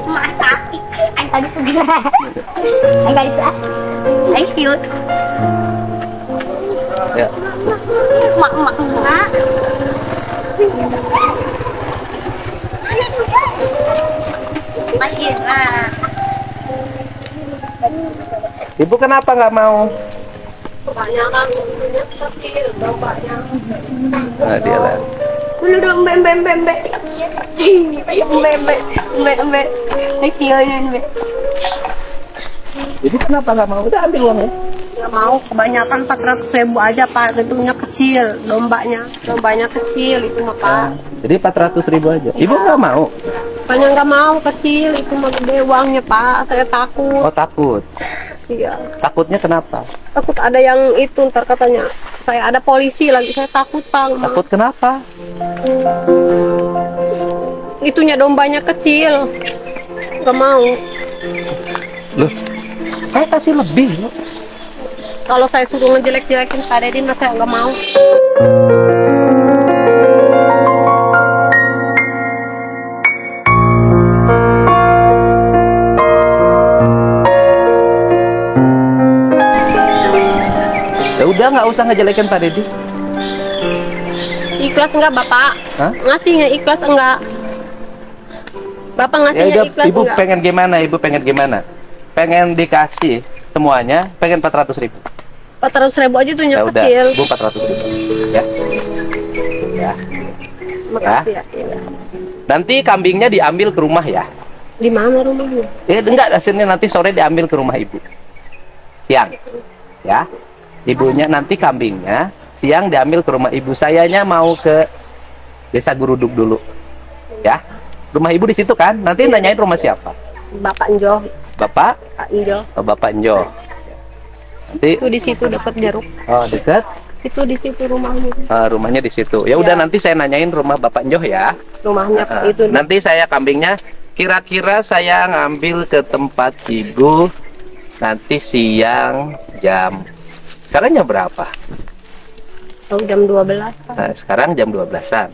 Mak sapi. Ay tadi tuh dia. Ay tadi tuh. Ay cute.
Ya.
Mak mak mak. Masih
Ibu kenapa nggak mau?
Kebanyakan punya kecil dombanya.
Nah, dia lah.
Dulu dong mbak. Mbak. Kecil ini mbak.
Jadi kenapa nggak mau? Udah ambil uangnya.
Nggak mau, kebanyakan 400.000 aja pak, gedungnya kecil, dombanya kecil itu mah pak.
Jadi 400.000 aja. Ibu nggak mau?
Banyak nggak mau kecil itu mah gede uangnya pak, saya takut.
Oh takut.
Iya,
Takutnya kenapa?
takut ada yang itu ntar katanya saya ada polisi lagi, saya takut pak.
Takut kenapa?
Itunya dombanya kecil, nggak mau.
Loh, saya kasih lebih. Loh.
Kalau saya suruh ngejelek-jelekin Pak Deddy, mah saya nggak mau.
Ya udah nggak usah ngejelekin Pak Deddy.
Ikhlas enggak Bapak?
Hah?
Ngasihnya ikhlas enggak? Bapak
Ya
ngasihnya
udah,
ikhlas
ibu
enggak?
pengen gimana? Ibu pengen gimana? Pengen dikasih semuanya, pengen 400.000.
400.000 aja tuh
Ya
yang
udah,
kecil.
Bu 400.000. Ya. Ya.
Makasih ya. Iya.
Nanti kambingnya diambil ke rumah ya.
Di mana rumahnya?
Enggak, hasilnya nanti sore diambil ke rumah ibu. Siang. Ya. Ibunya nanti kambingnya siang diambil ke rumah ibu. Sayanya mau ke Desa Guruduk dulu. Ya. Rumah ibu di situ kan? Nanti nanyain rumah siapa?
Bapak Njo,
Bapak?
Pak Njo.
Oh, Bapak Njo. Nanti
Itu di situ dekat jeruk.
oh dekat.
Itu di situ rumahnya.
Rumahnya di situ. Ya udah nanti saya nanyain rumah Bapak Njo ya.
Rumahnya itu.
Nanti saya kambingnya kira-kira saya ngambil ke tempat ibu nanti siang jam sekarang jam berapa?
Oh, jam 12. Pak.
Nah, sekarang jam 12-an.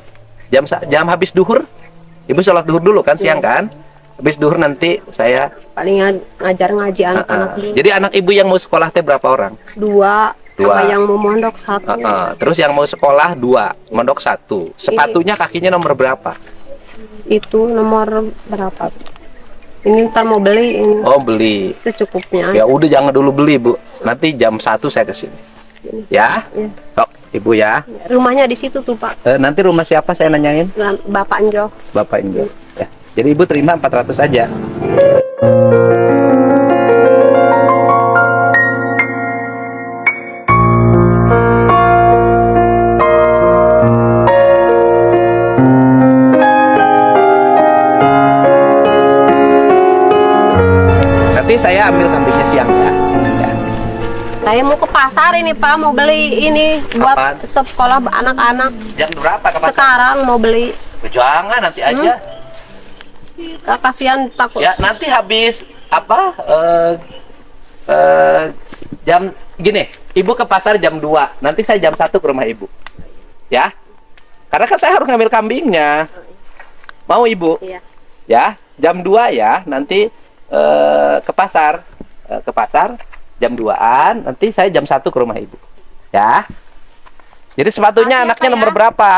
Jam habis duhur. Ibu sholat duhur dulu kan siang kan? Habis duhur nanti saya
Paling ngajar ngaji anak-anak dulu.
Jadi anak ibu yang mau sekolah teh berapa orang?
Dua.
Dua.
Sama yang mau mondok satu.
Terus yang mau sekolah 2, mondok 1. Sepatunya kakinya nomor berapa?
Itu nomor berapa? Ini ntar mau beli. Ini.
Oh, beli.
Itu cukupnya.
Ya udah jangan dulu beli, Bu. Nanti jam 1 saya kesini. Ya?
Ya.
Tok, Ibu ya.
Rumahnya di situ tuh Pak.
Nanti rumah siapa saya nanyain?
Bapak Njo.
Bapak Injo. Ya. Jadi Ibu terima 400 aja. nanti saya ambil kambingnya siang ya. Ya.
Saya mau ke pasar ini Pak, mau beli ini buat
Kapan?
sekolah anak-anak.
Jam berapa ke pasar?
Sekarang mau beli.
Jangan nanti aja.
Kasihan takut.
Ya nanti habis apa? Jam gini, ibu ke pasar jam 2. Nanti saya jam 1 ke rumah ibu. Ya. Karena kan saya harus ngambil kambingnya. Mau ibu?
Iya.
Ya, jam 2 ya. Nanti ke pasar. Ke pasar jam 2-an. Nanti saya jam 1 ke rumah ibu. Ya. Jadi sepatunya
Makasih ya,
anaknya
Pak,
nomor
ya.
berapa?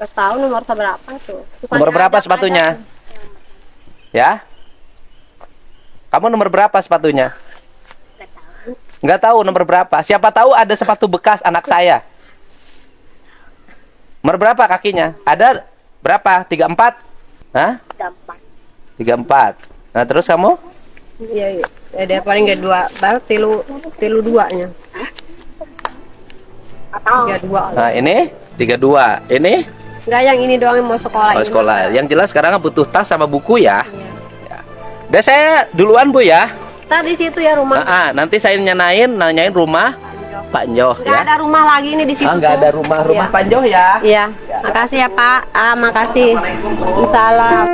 Nggak tahu nomor berapa tuh. Bukan
Nomor berapa
ada,
sepatunya?
ada.
Ya. Kamu nomor berapa sepatunya? Nggak tahu nomor berapa. Siapa tahu ada sepatu bekas anak saya. Nomor berapa kakinya? Ada berapa? 34? Hah? 34. Nah, terus kamu?
Iya, iya. Ya, dia paling nggak dua, baru tilu duanya. Tiga dua.
Nah, ini 32. Ini
Enggak, yang ini doang yang mau sekolah.
oh,
ini.
sekolah. Yang jelas sekarang butuh tas sama buku ya.
Iya.
Udah saya duluan Bu ya.
Tadi situ ya rumah.
Nanti saya nanyain rumah Pak Njoh
Nggak
ya.
ada rumah lagi nih di situ.
Nggak ada rumah
Iya.
Pak Njoh ya.
Iya. Makasih ya Pak. Makasih. Salam.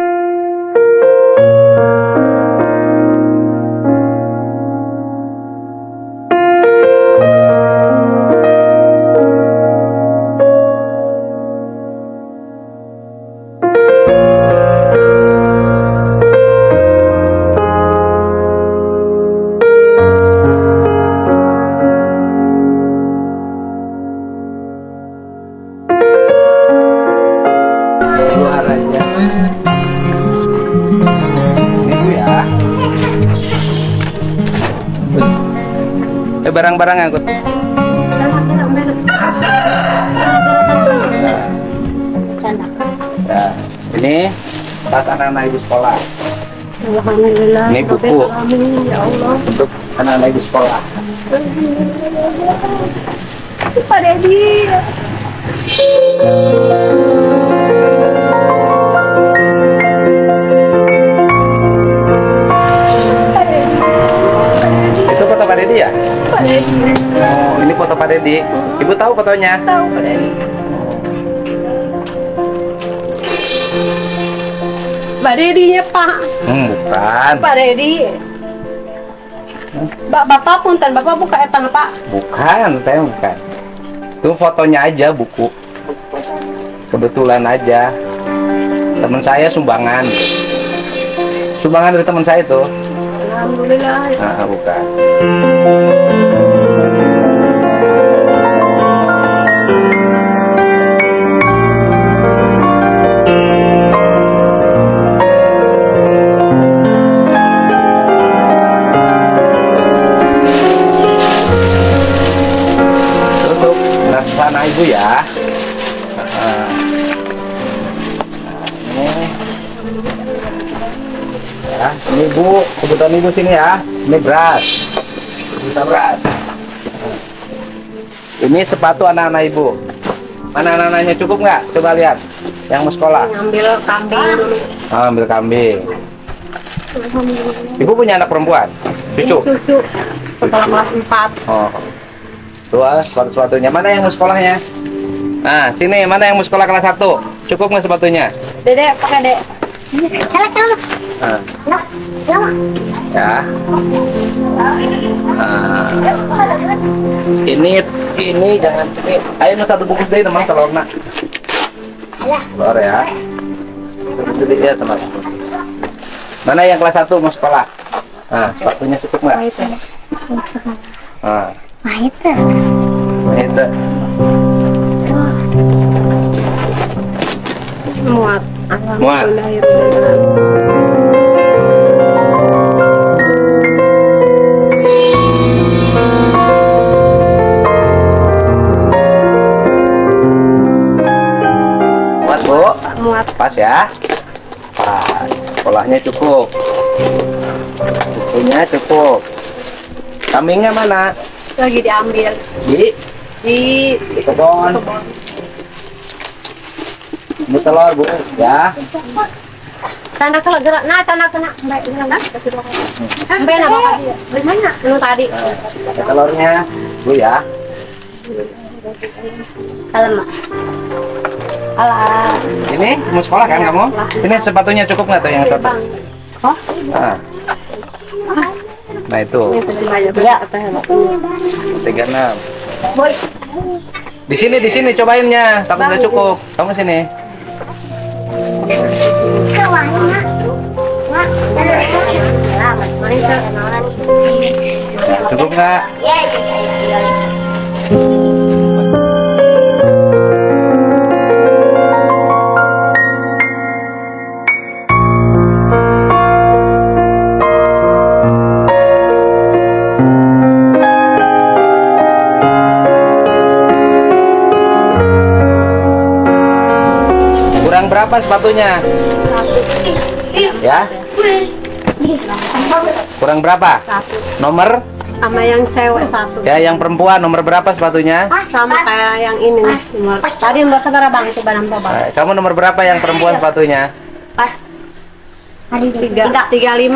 Suaranya. Ini Bu ya. Terus barang-barang angkut. Ya, ini tas anak-anak ibu sekolah.
Alhamdulillah.
Ini buku.
Amin ya Allah.
Untuk anak-anak ibu sekolah.
Pak Dedi.
Itu foto Pak Dedi ya?
Pak Dedi.
Oh, ini foto Pak Dedi. Ibu tahu fotonya?
Tahu Pak Dedi. Pak Dedinya Pak.
Bukan.
Pak Dedi. Bapak punten, Bapak buka etan Pak.
Bukan, saya bukan. Itu fotonya aja buku. Kebetulan aja. Teman saya sumbangan. Sumbangan dari teman saya tuh.
Alhamdulillah.
Bukan. Untuk nasabah ibu ya. Ini Bu, kebetulan ibu sini ya. Ini beras. Bisa beras. Ini sepatu anak-anak ibu. Mana anak-anaknya cukup nggak? Coba lihat. Yang mau sekolah.
Ngambil kambing dulu.
Ambil kambing. Ibu punya anak perempuan? Cucu?
Cucu. Sekolah kelas 4.
Oh. Tuh, sepatu-sepatunya. Mana yang mau sekolahnya? Nah, sini. Mana yang mau sekolah kelas 1? Cukup nggak sepatunya?
Dedek, pakai Dek.
Nah. Ya. Ini jangan ini. Ayo nu satu bungkus deh teman telurna. Telur ya. Jadi ya teman. Mana yang kelas 1 mau sekolah? Nah, sepatunya cukup nggak? Nah, itu.
Muat.
Muat.
Alhamdulillah.
Muat Bu?
Muat.
Pas ya? Pas. Sekolahnya cukup. Bukunya cukup. Kambingnya mana?
Lagi diambil
Di
di
kebon.
kebun.
Ini telur Bu, ya.
Tanda kalau gerak, nah tanda kena baik dengan sampai nak bapak dia. Bagaimana? Lu tadi.
Telurnya, Bu ya.
Kalau mak. Alah.
Ini mau sekolah kan kamu? Ini sepatunya cukup nggak tuh yang itu?
Bang. Oh,
Nah. Nah itu
ya.
36.
Boy.
Di sini cobainnya. Takut nggak cukup. Kamu sini. Cukup nggak? Kurang berapa sepatunya? Ya? Kurang berapa? Nomor?
Sama yang cewek satu.
Ya, yang perempuan nomor berapa sepatunya?
Sama kayak yang ini nih nomor. Tadi nomor seberapa bang? Coba nambah bang.
Nah, kamu nomor berapa yang perempuan sepatunya?
Pas. Hari 35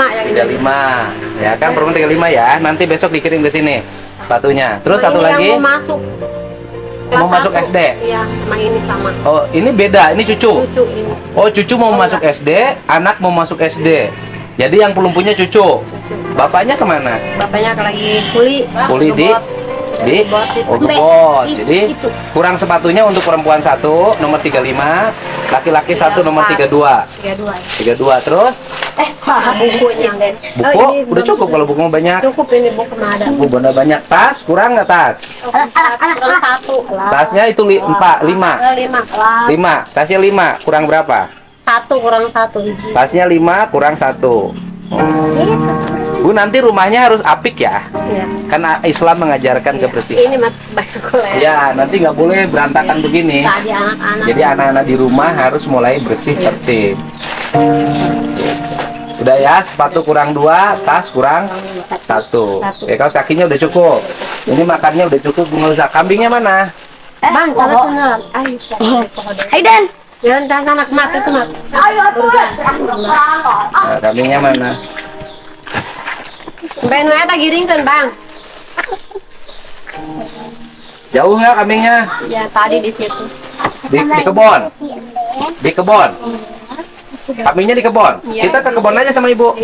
yang ini.
35. Ya kan perempuan 35 ya. Nanti besok dikirim ke sini sepatunya. Terus satu
Ini
lagi.
yang mau masuk.
Mau
Kelas
masuk
satu.
SD?
Iya, sama ini sama.
Oh, ini beda. Ini cucu.
Lucu ini.
Oh, cucu mau masuk SD, anak mau masuk SD. Jadi yang belum punya cucu. Bapaknya kemana?
Bapaknya lagi kuli.
Kuli di
Ngebot itu.
Ngebot. Jadi kurang sepatunya untuk perempuan 1 nomor 35, laki-laki 1 nomor 32.
32.
32. Terus
Bukunya.
buku udah cukup kalau buku mau banyak.
Cukup ini buku mah ada.
Buku benda banyak. Tas kurang nggak tas?
Kurang satu.
Tasnya itu 5. 5. Tasnya 5. Kurang berapa?
Satu kurang satu.
Tasnya 5 kurang 1. Bu, nanti rumahnya harus apik ya.
Iya.
Karena Islam mengajarkan kebersihan.
Ini mah bagus.
Ya, nanti nggak boleh berantakan begini.
Tadi anak-anak.
Jadi anak-anak di rumah harus mulai bersih tertib. Udah ya, sepatu kurang 2, tas kurang 1. Ya, kaos kakinya udah cukup. Ini makannya udah cukup, nggak usah. Kambingnya mana?
Bang, kalau beneran. Ayo.
Aidan.
Jangan anak mati itu mat.
Ayo tuh.
Nah, kambingnya mana?
Ben we tak giringkeun, Bang.
Jauh nggak kambingnya?
Ya, tadi di situ.
Di kebun. Di kebun. Kambingnya di kebun.
Iya.
Kita ke kebun aja sama ibu.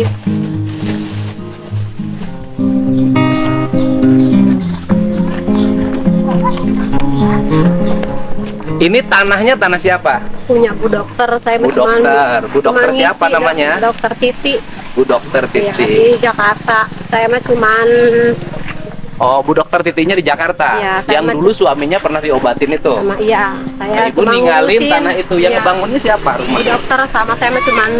Ini tanahnya tanah siapa?
Punya Bu Dokter, saya
Bu
cuman
Dokter. Bu Dokter
cuman
siapa
ngisi,
namanya?
Dokter Titi.
Bu Dokter
Ya,
Titi.
di Jakarta. Saya mah cuman
Oh, Bu Dokter Titinya di Jakarta.
Iya, saya
Yang
mah
dulu suaminya pernah diobatin itu.
sama iya, saya
Nah, ibu
cuma
ninggalin
ngurusin.
tanah itu. Yang
Iya.
ngebangunnya siapa
Bu
rumahnya?
Dokter sama saya mah cuman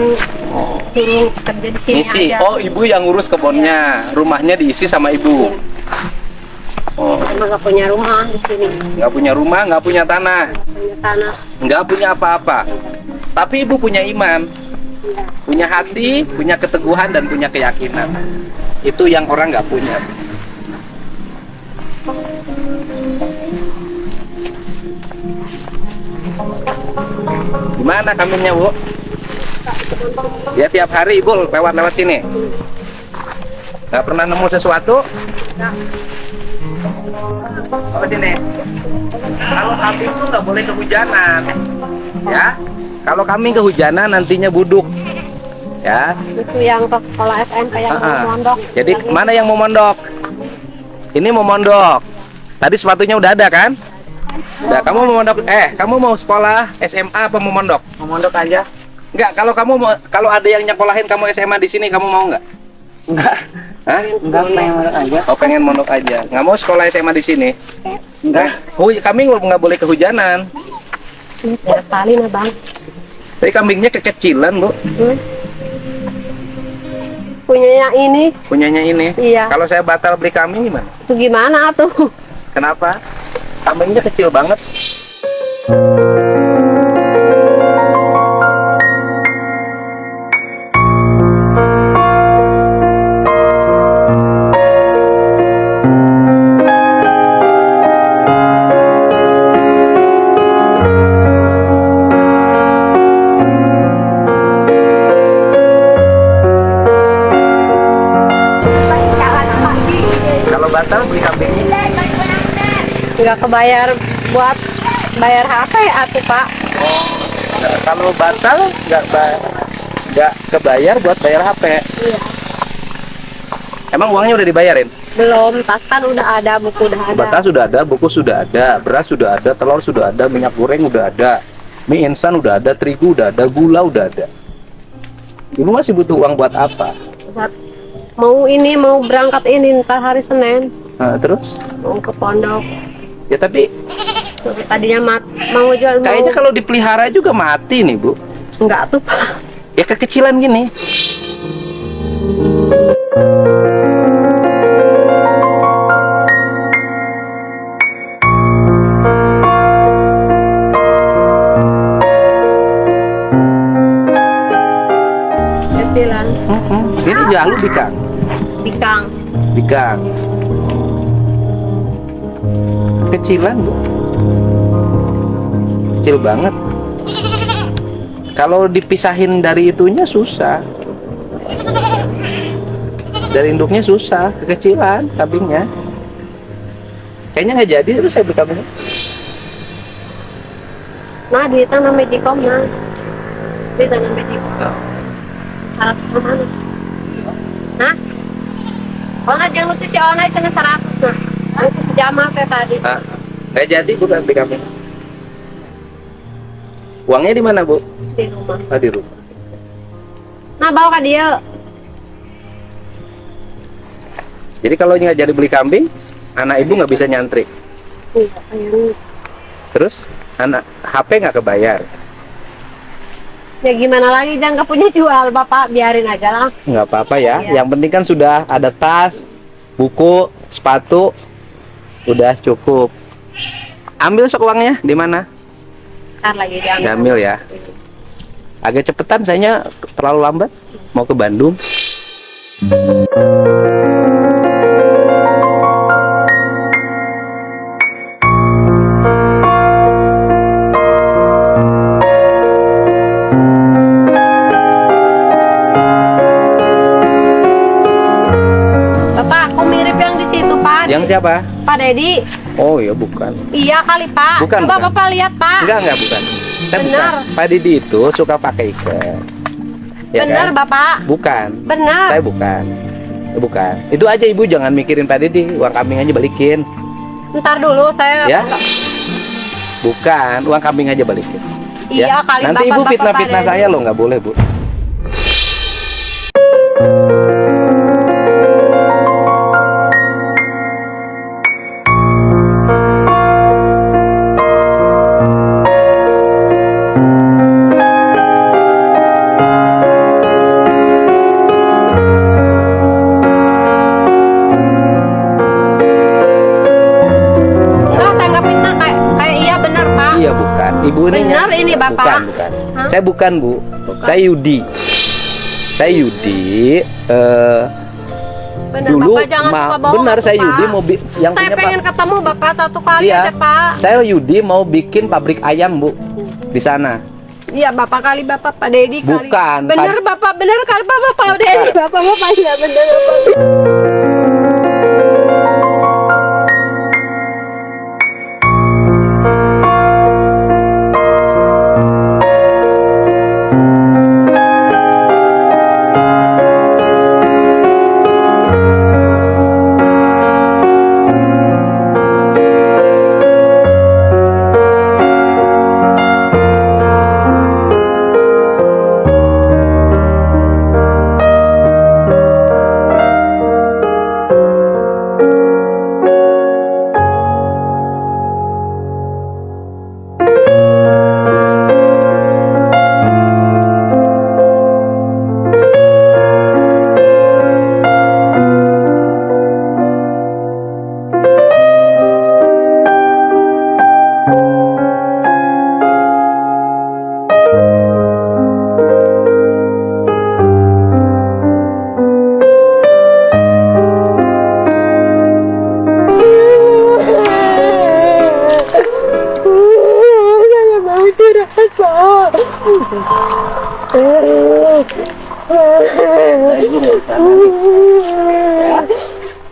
suruh kerja di sini
Isi.
aja.
Oh, ibu yang ngurus kebunnya. Rumahnya diisi sama ibu. Oh,
Emang nggak punya rumah di sini,
nggak punya rumah, nggak punya tanah,
punya tanah.
nggak punya apa-apa. Tapi ibu punya iman, punya hati, punya keteguhan dan punya keyakinan. Itu yang orang nggak punya. Gimana kambingnya, Bu? Ya tiap hari ibu lewat sini. Nggak pernah nemu sesuatu? Oh sini. Kalau kambing tuh nggak boleh kehujanan, ya. Kalau kambing kehujanan nantinya buduk, ya.
Itu yang ke sekolah SMP yang mau mondok.
Jadi
Yang
mana yang mau mondok? Ini mau mondok. Tadi sepatunya udah ada kan? Udah, kamu mau mondok? Kamu mau sekolah SMA apa mau mondok?
Mau mondok aja?
Enggak, kalau ada yang nyekolahin kamu SMA di sini, kamu mau nggak?
Enggak.
Hah?
Enggak, pengen mondok aja.
Oh, pengen mondok aja. Nggak mau sekolah SMA di sini?
Enggak.
Kami nggak boleh kehujanan.
tiap kali nah Bang.
Tapi kambingnya kekecilan, Bu.
Punyanya ini,
Punyanya ini.
iya.
Kalau saya batal beli kambing gimana?
Itu gimana tuh?
Kenapa? Kambingnya kecil banget. Kalau batal beli kambingnya.
Nggak kebayar buat bayar HP atuh Pak.
Nah, kalau batal nggak kebayar buat bayar HP.
Iya.
Emang uangnya udah dibayarin?
Belum, tas kan udah ada, buku udah ada.
Batas sudah ada, buku sudah ada, beras sudah ada, telur sudah ada, minyak goreng udah ada, mie instan udah ada, terigu udah ada, gula udah ada. Ibu masih butuh uang buat apa?
Mau berangkat ini ntar hari Senin.
Nah, terus?
Mau ke pondok.
Ya tapi
Tadinya mau jual
kayaknya kalau dipelihara juga mati nih, Bu.
enggak tuh Pak.
Ya kekecilan gini.
Kecilan.
Ini jalu dikang.
Dikang.
Dikang. Kecilan, Bu. Kecil banget. Kalau dipisahin dari itunya susah. Dari induknya susah, kekecilan kambingnya. Kayaknya nggak jadi terus saya beli kambingnya.
Nah, duitnya na Medicom nah. Duitnya na Medicom. Syarat mana? Hah? Ona jangan lutis si Ona itu na 100 nah. Lutis jama kayak tadi.
Ah, nggak jadi Bu beli kambing. Uangnya di mana, Bu?
Di rumah.
Ah, di rumah.
Nah, bawa ke dia.
Jadi kalau nggak jadi beli kambing, anak ibu nggak bisa nyantri.
Enggak, kayaknya.
Terus anak HP nggak kebayar.
Ya gimana lagi, jangan punya jual Bapak, biarin aja lah.
Nggak apa-apa ya.
Iya.
Yang penting kan sudah ada tas, buku, sepatu, udah cukup. Ambil sok uangnya di mana?
Ntar lagi diambil.
Diambil ya. Agak cepetan, sayanya terlalu lambat. Mau ke Bandung.
Bapak, aku mirip yang di situ Pak.
Yang siapa?
Pak Dedi.
Oh ya bukan.
Iya kali Pak.
Bukan,
Coba
bukan.
Bapak lihat Pak.
Enggak bukan. Kan
Benar.
bukan. Pak Didi itu suka pakai ikan. Ya
Benar
kan?
Bapak.
Bukan.
Benar.
Saya bukan. Bukan. Itu aja ibu, jangan mikirin Pak Didi. Uang kambing aja balikin.
Ntar dulu saya.
Ya? Bukan. Uang kambing aja balikin.
Iya kali
Nanti
Bapak.
ibu
Bapak,
fitnah-fitnah
Pak Dedi.
saya loh, nggak boleh Bu.
Enggak, saya nggak fitnah kayak iya benar Pak.
Iya bukan. Ibu ini
Benar
nggak-
ini, Bapak.
Bukan.
Hah?
Saya bukan Bu. Saya Yudi. Saya Yudi.
Benar
Dulu
Bapak jangan suka bohong.
benar
atuh,
saya
Pak.
Yudi mau yang
Saya
punya
pengen ketemu Bapak satu kali
Iya.
aja Pak.
Saya Yudi mau bikin pabrik ayam Bu di sana.
Iya Bapak kali Bapak Pak Dedi kali.
Bukan,
Bener
Pak-
Bapak, bener kali Bapak Pak Dedi. Bapak mau panggil bener Bapak.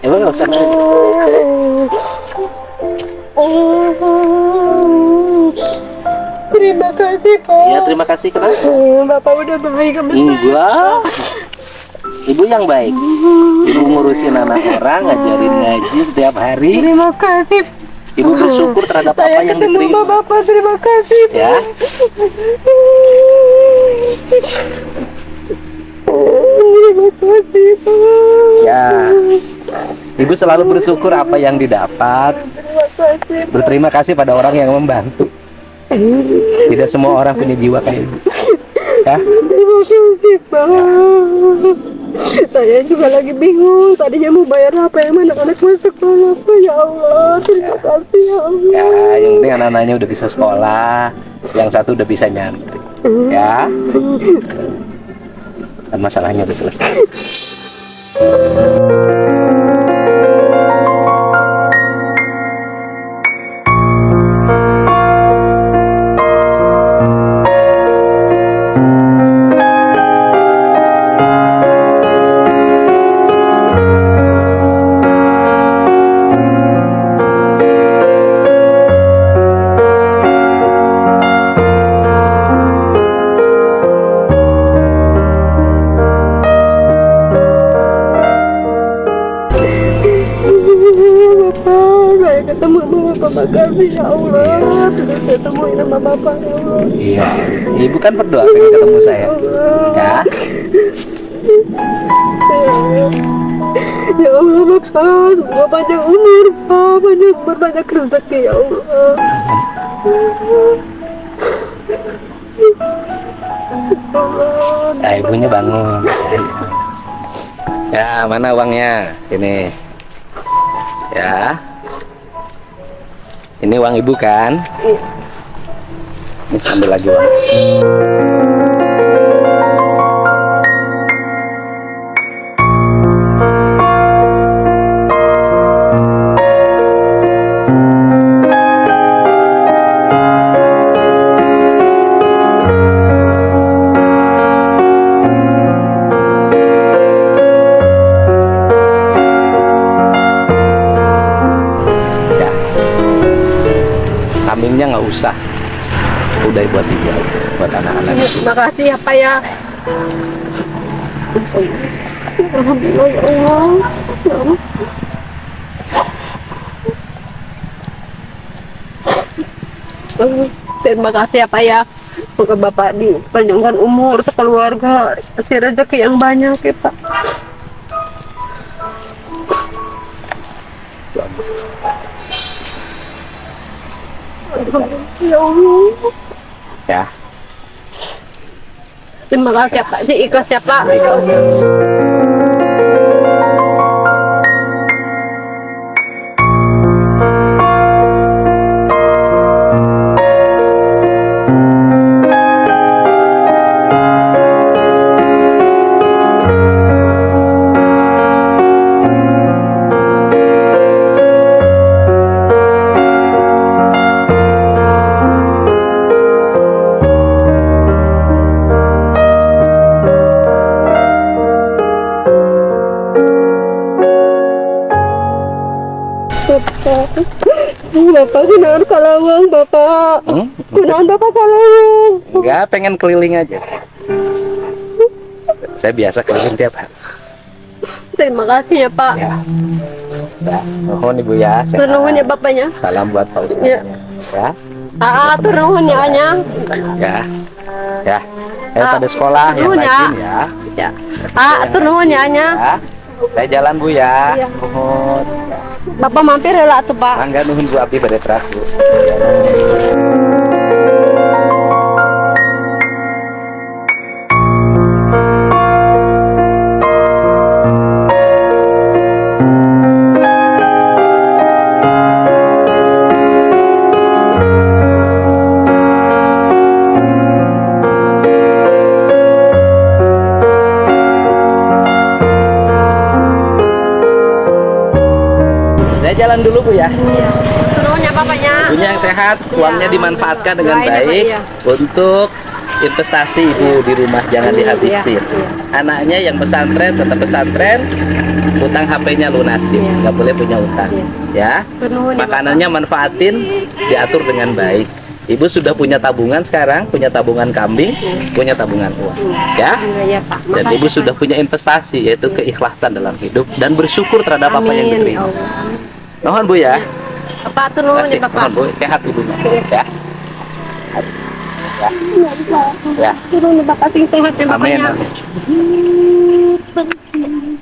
Emang nggak usah nangis.
Terima kasih, Pak.
Ya terima kasih kenapa?
Bapak udah baik sama saya.
Enggak. Ibu yang baik. Ibu ngurusin anak orang, ngajarin ngaji setiap hari.
Terima kasih.
Ibu bersyukur terhadap apa
Saya
yang
ketemu
diterima.
Bapak, terima kasih.
Ya.
Terima kasih, Pak.
Ya. Ibu selalu bersyukur apa yang didapat.
Terima kasih.
Berterima kasih pada orang yang membantu. Tidak semua orang punya jiwa kayak ibu. Ya.
Terima kasih, Pak. Saya juga lagi bingung. Tadinya mau bayar apa yang anak-anak masuk sekolah. Ya Allah, terima kasih ya Allah.
Ya, yang penting anak-anaknya udah bisa sekolah, yang satu udah bisa nyantri. Ya. Dan masalahnya udah selesai.
Saya ketemu sama Bapak, makasih ya Allah. Terus saya temuin sama Bapak ya Allah.
Iya. Ibu kan berdoa pengen ketemu saya. Ya.
Ya Allah Bapak, semoga panjang umur Pak, panjang umur, banyak rezeki ya Allah.
Ya, ibunya bangun. Ya, mana uangnya? Sini. Ya. Ini uang ibu kan? Ini ambil lagi uang. Ya. Kambingnya nggak usah. Udah buat dijual, buat anak-anak.
Terima kasih ya Pak ya. Alhamdulillah ya Allah. Ya Allah. Terima kasih ya Pak ya. Semoga Bapak dipanjangkan umur sekeluarga, kasih rezeki yang banyak ya Pak. Alhamdulillah ya Allah.
Ya.
Terima kasih ya Pak. Jadi ikhlas ya Pak. Bapak gunakan Kalawang, Bapak. Gunakan Bapak Kalawang.
Enggak, pengen keliling aja. Saya biasa keliling tiap hari.
Terima kasih ya Pak.
Ya. Ya, mohon ibu ya. Sehat.
Turun ya Bapaknya.
Salam buat Pak Ustadz.
Ya.
Ya.
Turun ya Anya.
Ya. Ya. Ayo pada sekolah yang
turun ya.
rajin ya.
Ya. Turun ya Anya.
Ya. Saya jalan Bu ya.
Iya.
Mohon.
Bapak mampir lah tuh Pak.
Mangga nuhun Bu abdi pada terakhir. Saya jalan dulu Bu ya.
Iya. Turun ya Bapaknya.
Ibunya yang sehat, uangnya dimanfaatkan dengan
Doain ya, Pak,
baik
iya.
untuk investasi ibu di rumah, jangan dihabisin. Anaknya yang pesantren tetap pesantren, utang HP-nya lunasin,
Iya.
nggak boleh punya utang, ya.
Penuh nih,
Makanannya manfaatin, diatur dengan baik. Ibu sudah punya tabungan sekarang, punya tabungan kambing, punya tabungan uang, ya.
Iya, Pak.
Dan
Makasih,
ibu sudah punya investasi, yaitu keikhlasan dalam hidup dan bersyukur terhadap apa yang
Amin, ya
diterima.
Allah.
Mohon bu ya.
Bapak turun nih,
Kasih,
Bapak.
mohon bu, sehat ibunya, ya. Ya.
Turun nih, Bapak. Sing sehat ya,
Amin.
Bapaknya.
Amin.
penting